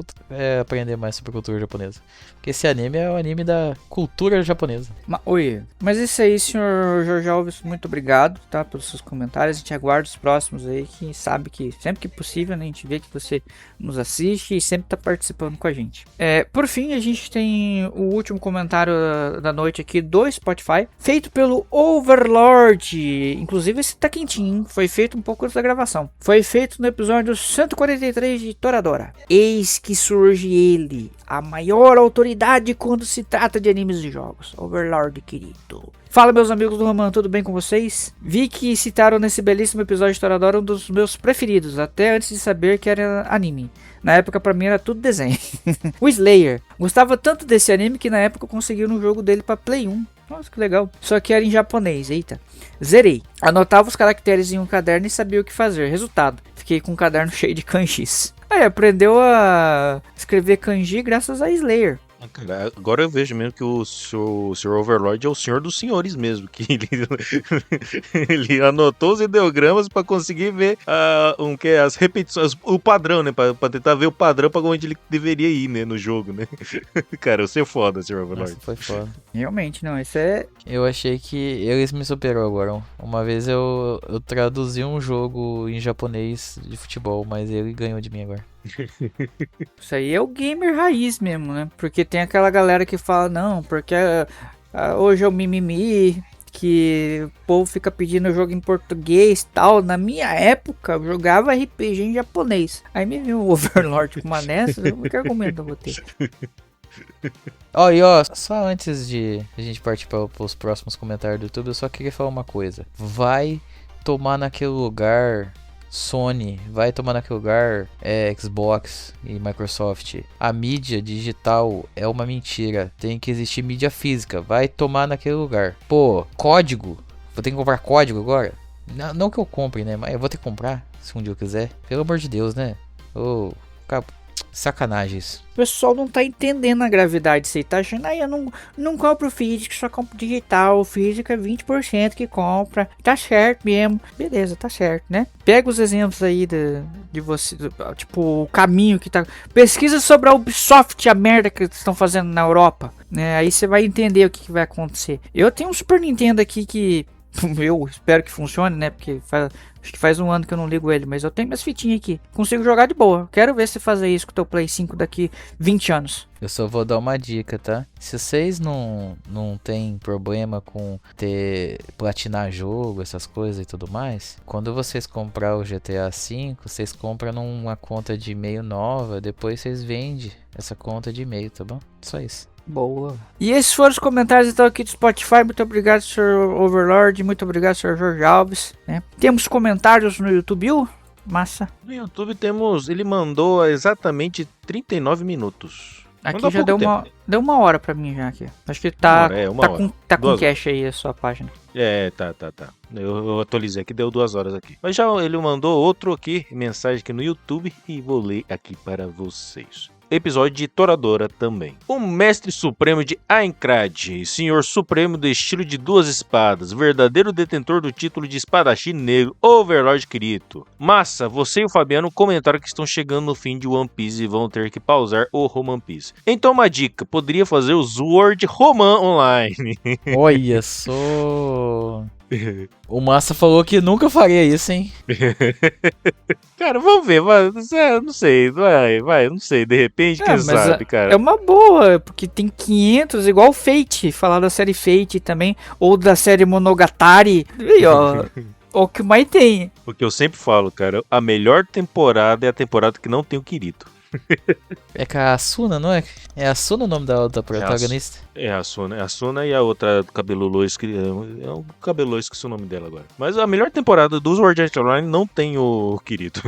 aprender mais sobre a cultura japonesa. Porque esse anime é o anime da cultura japonesa. Oi, mas isso aí, senhor Jorge Alves, muito obrigado, tá, pelos seus comentários. A gente aguarda os próximos aí, que sabe que sempre que possível, né, a gente vê que você nos assiste e sempre tá participando com a gente. Por fim, a gente tem o último comentário da noite aqui do Spotify, feito pelo Overlord. Inclusive esse tá quentinho, hein? Foi feito um pouco antes da gravação. Foi feito no episódio 143 de Toradora. Eis que surge ele, a maior autoridade quando se trata de animes e jogos. Overlord, querido. Fala, meus amigos do Roman, tudo bem com vocês? Vi que citaram nesse belíssimo episódio de Toradora um dos meus preferidos, até antes de saber que era anime. Na época, pra mim, era tudo desenho. O Slayer. Gostava tanto desse anime que na época eu consegui um jogo dele pra Play 1. Nossa, que legal. Só que era em japonês, eita. Zerei. Anotava os caracteres em um caderno e sabia o que fazer. Resultado, fiquei com um caderno cheio de kanjis. Aí, aprendeu a escrever kanji graças a Slayer. Cara, agora eu vejo mesmo que o Sr. Overlord é o senhor dos senhores mesmo, que ele anotou os ideogramas pra conseguir ver as repetições, o padrão, né, pra tentar ver o padrão pra onde ele deveria ir, né, no jogo, né. Cara, você é foda, Sr. Overlord. Nossa, foi foda. Realmente, não, isso é... Eu achei que eles me superou agora. Uma vez eu traduzi um jogo em japonês de futebol, mas ele ganhou de mim agora. Isso aí é o gamer raiz mesmo, né? Porque tem aquela galera que fala, não, porque hoje é o mimimi, que o povo fica pedindo jogo em português e tal. Na minha época, eu jogava RPG em japonês. Aí me viu o Overlord com uma dessas, que argumento eu vou ter? Ó, e ó, só antes de a gente partir para os próximos comentários do YouTube, eu só queria falar uma coisa. Vai tomar naquele lugar... Sony, vai tomar naquele lugar Xbox e Microsoft. A mídia digital é uma mentira. Tem que existir mídia física. Vai tomar naquele lugar. Pô, código. Vou ter que comprar código agora? Não que eu compre, né? Mas eu vou ter que comprar se um dia eu quiser. Pelo amor de Deus, né? Sacanagem isso. O pessoal não tá entendendo a gravidade disso aí, tá achando, eu não compro físico, só compro digital, o físico é 20% que compra, tá certo mesmo, beleza, tá certo, né? Pega os exemplos aí de você, tipo, o caminho que tá, pesquisa sobre a Ubisoft, a merda que eles estão fazendo na Europa, né? Aí você vai entender o que vai acontecer. Eu tenho um Super Nintendo aqui que eu espero que funcione, né? Porque acho que faz um ano que eu não ligo ele, mas eu tenho minhas fitinhas aqui. Consigo jogar de boa. Quero ver se fazer isso com o teu Play 5 daqui 20 anos. Eu só vou dar uma dica, tá? Se vocês não tem problema com platinar jogo, essas coisas e tudo mais, quando vocês comprar o GTA V, vocês compram numa conta de e-mail nova, depois vocês vendem essa conta de e-mail, tá bom? Só isso. Boa. E esses foram os comentários então aqui do Spotify. Muito obrigado, Sr. Overlord. Muito obrigado, Sr. Jorge Alves, né? Temos comentários no YouTube, massa. No YouTube temos, ele mandou exatamente 39 minutos. Aqui Mandou já deu uma hora pra mim já aqui. Acho que tá com cache aí a sua página. Tá. Eu atualizei aqui, deu 2 horas aqui. Mas já ele mandou outro aqui, mensagem aqui no YouTube, e vou ler aqui para vocês. Episódio de Toradora também. O mestre supremo de Aincrad, senhor supremo do estilo de 2 espadas, verdadeiro detentor do título de espadachim negro, Overlord Kirito. Massa, você e o Fabiano comentaram que estão chegando no fim de One Piece e vão ter que pausar o Roman Piece. Então uma dica, poderia fazer o Sword Roman Online. Olha só... O Massa falou que nunca faria isso, hein? Cara, vamos ver, mas não sei, não sei, de repente, quem sabe, cara. É uma boa, porque tem 500, igual o Fate, falar da série Fate também, ou da série Monogatari, e ó, o que mais tem. Porque eu sempre falo, cara, a melhor temporada é a temporada que não tem o Kirito. É com a Asuna, não é? É a Asuna o nome da outra protagonista? É a Asuna e a outra do cabelo loiro, é o cabelo loiro, esqueci o nome dela agora. Mas a melhor temporada do Sword Art Online não tem o Kirito.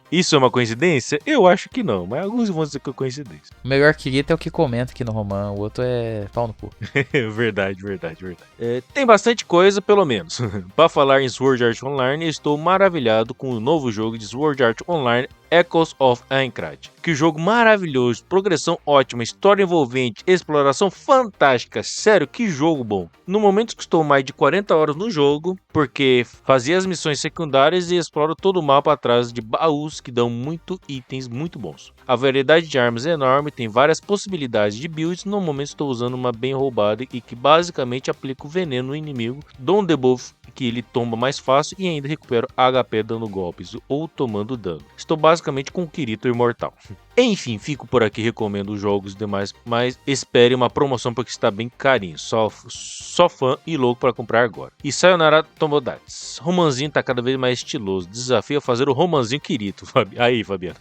Isso é uma coincidência? Eu acho que não, mas alguns vão dizer que é coincidência. O melhor Kirito é o que comenta aqui no romano, o outro é pau no cu. Verdade. Tem bastante coisa, pelo menos. Pra falar em Sword Art Online, estou maravilhado com o novo jogo de Sword Art Online, Echoes of Aincrad. Que jogo maravilhoso, progressão ótima, uma história envolvente, exploração fantástica. Sério, que jogo bom. No momento que estou mais de 40 horas no jogo, porque fazia as missões secundárias e exploro todo o mapa atrás de baús que dão muito itens muito bons. A variedade de armas é enorme, tem várias possibilidades de builds. No momento estou usando uma bem roubada e que basicamente aplica o veneno no inimigo, dou um debuff que ele tomba mais fácil e ainda recupero HP dando golpes ou tomando dano. Estou basicamente com o Kirito imortal. Enfim, fico por aqui, recomendo os jogos demais, mas espere uma promoção porque está bem carinho. Só fã e louco para comprar agora. E Sayonara Tomodachi. Romanzinho tá cada vez mais estiloso. Desafio a fazer o romanzinho Kirito. Aí, Fabiano.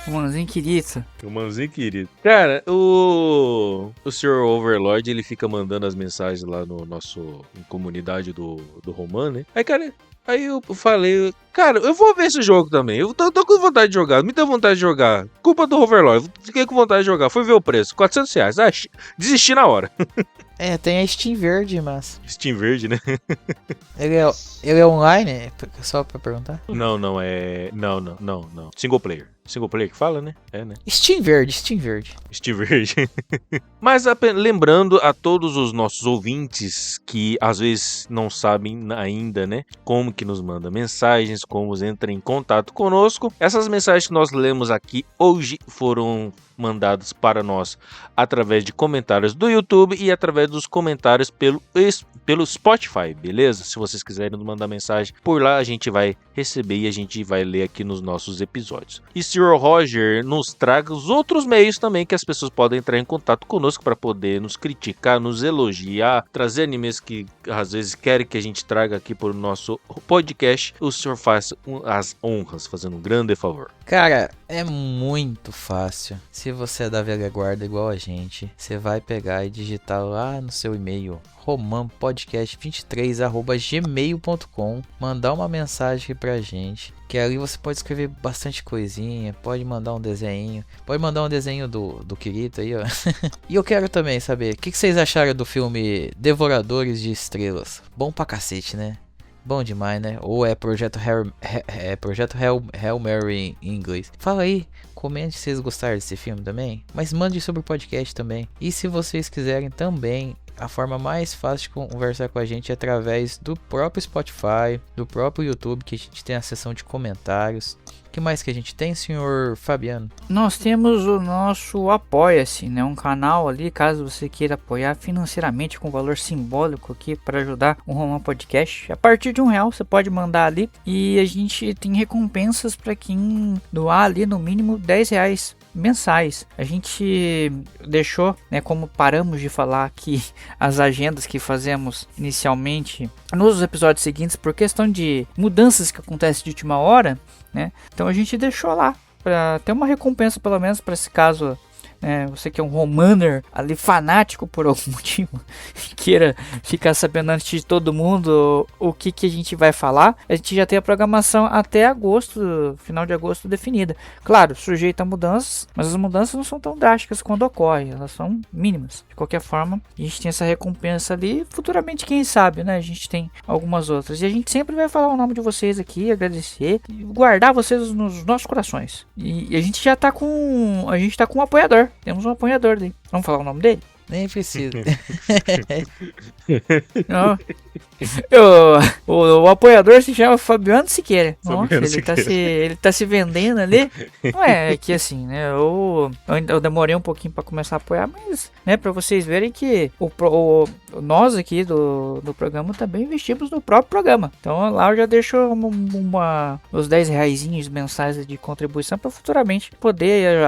Romanzinho Kirito. Romanzinho Kirito. Cara, o Sr. Overlord, ele fica mandando as mensagens lá no nosso comunidade do Roman, né? Aí eu falei, cara, eu vou ver esse jogo também. Eu tô com vontade de jogar, me deu vontade de jogar. Culpa do Overlord, fiquei com vontade de jogar. Fui ver o preço, R$400. Ah, desisti na hora. Tem a Steam Verde, mas... Steam Verde, né? Ele é online? Só pra perguntar. Não. Single player. Single player que fala, né? É, né? Steam Verde. Steam Verde. Mas lembrando a todos os nossos ouvintes que às vezes não sabem ainda, né? Como que nos manda mensagens, como entra em contato conosco. Essas mensagens que nós lemos aqui hoje foram mandadas para nós através de comentários do YouTube e através dos comentários pelo Spotify, beleza? Se vocês quiserem nos mandar mensagem por lá, a gente vai receber e a gente vai ler aqui nos nossos episódios. E Sr. Roger nos traga os outros meios também que as pessoas podem entrar em contato conosco para poder nos criticar, nos elogiar, trazer animes que às vezes querem que a gente traga aqui para o nosso podcast. O senhor faz as honras, fazendo um grande favor. Cara, é muito fácil. Se você é da velha guarda igual a gente, você vai pegar e digitar lá no seu e-mail romanpodcast23@gmail.com, mandar uma mensagem aqui pra gente, que ali você pode escrever bastante coisinha, pode mandar um desenho, do Kirito aí, ó. E eu quero também saber, o que vocês acharam do filme Devoradores de Estrelas? Bom pra cacete, né? Bom demais, né? Ou é Projeto Hail Mary em inglês. Fala aí, comente se vocês gostaram desse filme também. Mas mande sobre o podcast também. E se vocês quiserem também, a forma mais fácil de conversar com a gente é através do próprio Spotify, do próprio YouTube, que a gente tem a seção de comentários. O que mais que a gente tem, senhor Fabiano? Nós temos o nosso Apoia-se, né? Um canal ali, caso você queira apoiar financeiramente com valor simbólico aqui para ajudar o Roman Podcast. A partir de R$1 você pode mandar ali e a gente tem recompensas para quem doar ali no mínimo R$10 mensais. A gente deixou, né, como paramos de falar aqui, as agendas que fazemos inicialmente nos episódios seguintes por questão de mudanças que acontecem de última hora, né? Então a gente deixou lá para ter uma recompensa pelo menos para esse caso. Você que é um romaner ali fanático por algum motivo, queira ficar sabendo antes de todo mundo o que a gente vai falar. A gente já tem a programação até agosto, final de agosto definida. Claro, sujeito a mudanças, mas as mudanças não são tão drásticas quando ocorrem, elas são mínimas. De qualquer forma, a gente tem essa recompensa ali. Futuramente, quem sabe, né? A gente tem algumas outras. E a gente sempre vai falar o nome de vocês aqui, agradecer e guardar vocês nos nossos corações. E a gente já tá com... A gente tá com um apoiador. Temos um apoiador dele. Vamos falar o nome dele? Nem preciso. Não. O apoiador se chama Fabiano Siqueira. Nossa, ele tá se vendendo ali. Não é que assim, né? Eu demorei um pouquinho pra começar a apoiar, mas, né, pra vocês verem que nós aqui do programa também investimos no próprio programa. Então lá eu já deixo os R$10 mensais de contribuição pra futuramente poder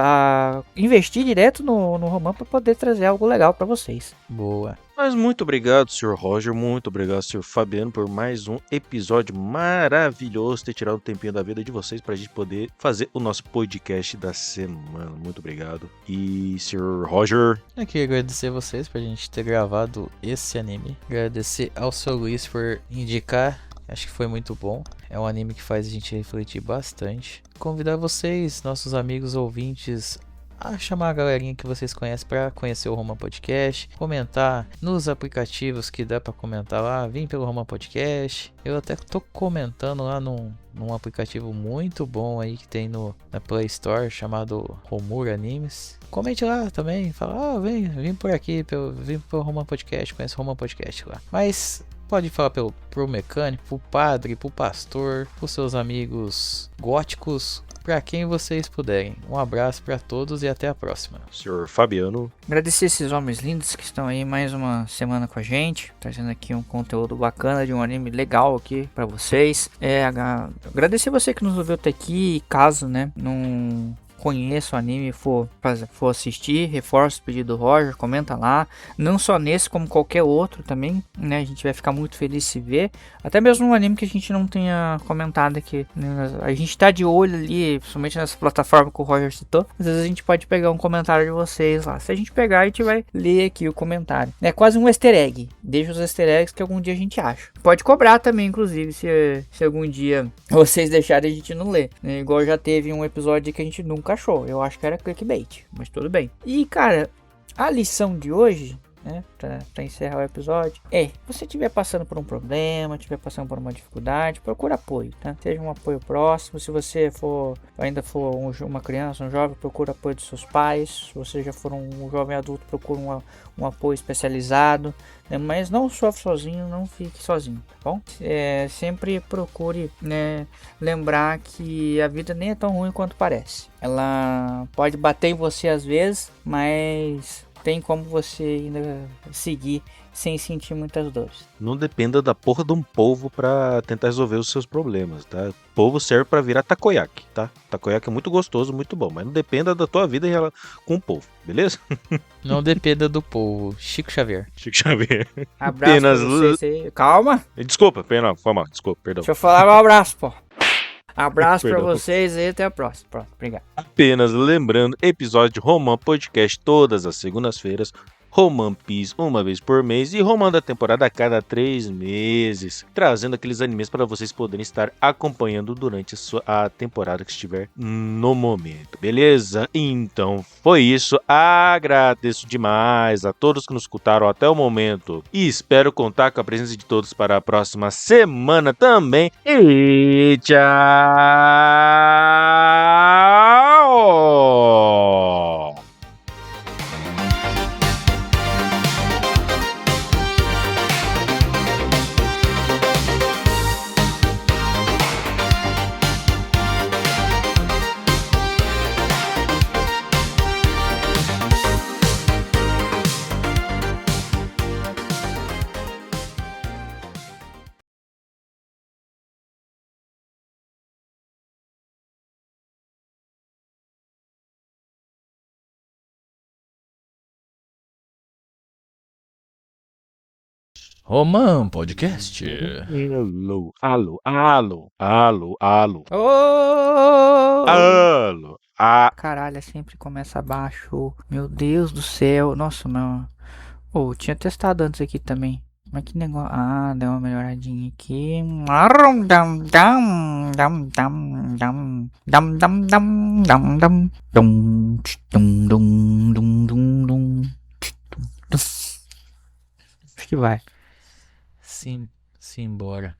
investir direto no Roman pra poder trazer algo legal pra vocês. Boa. Mas muito obrigado, Sr. Roger, muito obrigado, Sr. Fabiano, por mais um episódio maravilhoso, ter tirado um tempinho da vida de vocês pra gente poder fazer o nosso podcast da semana. Muito obrigado. E, Sr. Roger... Eu queria agradecer vocês por a gente ter gravado esse anime. Agradecer ao Sr. Luiz por indicar. Acho que foi muito bom. É um anime que faz a gente refletir bastante. Convidar vocês, nossos amigos ouvintes, a chamar a galerinha que vocês conhecem para conhecer o Roman Podcast, comentar nos aplicativos que dá para comentar lá, vem pelo Roman Podcast. Eu até tô comentando lá num num aplicativo muito bom aí que tem na Play Store chamado Homura Animes. Comente lá também, fala, vem por aqui, vim pro Roman Podcast, conhece o Roman Podcast lá. Mas pode falar pro mecânico, pro padre, pro pastor, pros seus amigos góticos, pra quem vocês puderem. Um abraço pra todos e até a próxima. Senhor Fabiano. Agradecer esses homens lindos que estão aí mais uma semana com a gente, trazendo aqui um conteúdo bacana de um anime legal aqui pra vocês. Agradecer você que nos ouviu até aqui, caso, né, não conheça o anime e for assistir, reforça o pedido do Roger, comenta lá, não só nesse como qualquer outro também, né, a gente vai ficar muito feliz se ver, até mesmo um anime que a gente não tenha comentado aqui, né? A gente tá de olho ali, principalmente nessa plataforma que o Roger citou, às vezes a gente pode pegar um comentário de vocês lá, se a gente pegar a gente vai ler aqui o comentário, é quase um easter egg, deixa os easter eggs que algum dia a gente acha, pode cobrar também inclusive, se algum dia vocês deixarem a gente não ler, né? Igual já teve um episódio que a gente nunca achou. Eu acho que era clickbait, mas tudo bem. E cara, a lição de hoje, né, pra encerrar o episódio, você estiver passando por um problema, estiver passando por uma dificuldade, procura apoio, tá? Seja um apoio próximo. Se você ainda for uma criança, um jovem, procura apoio dos seus pais. Se você já for um jovem adulto, procura um apoio especializado, né? Mas não sofra sozinho, não fique sozinho, tá bom? Sempre procure, né, lembrar que a vida nem é tão ruim quanto parece. Ela pode bater em você às vezes, mas tem como você ainda seguir sem sentir muitas dores. Não dependa da porra de um polvo pra tentar resolver os seus problemas, tá? Polvo serve pra virar takoyaki, tá? Takoyaki é muito gostoso, muito bom, mas não dependa da tua vida com o polvo, beleza? Não dependa do povo. Chico Xavier. Chico Xavier. Abraço Apenas pra vocês aí. Calma. Desculpa, perdão, foi mal, desculpa, perdão. Deixa eu falar meu abraço, pô. Abraço pra Perdão. vocês e até a próxima. Pronto, obrigado. Apenas lembrando, episódio de Roman Podcast todas as segundas-feiras, Roman Piece uma vez por mês e Roman da temporada a cada 3 meses, trazendo aqueles animes para vocês poderem estar acompanhando durante a temporada que estiver no momento, beleza? Então foi isso, agradeço demais a todos que nos escutaram até o momento e espero contar com a presença de todos para a próxima semana também e tchau! Roman Podcast. Alô. Caralho, sempre começa abaixo. Meu Deus do céu. Nossa, não. Eu tinha testado antes aqui também. Mas que negócio. Ah, deu uma melhoradinha aqui. Acho que vai. Simbora.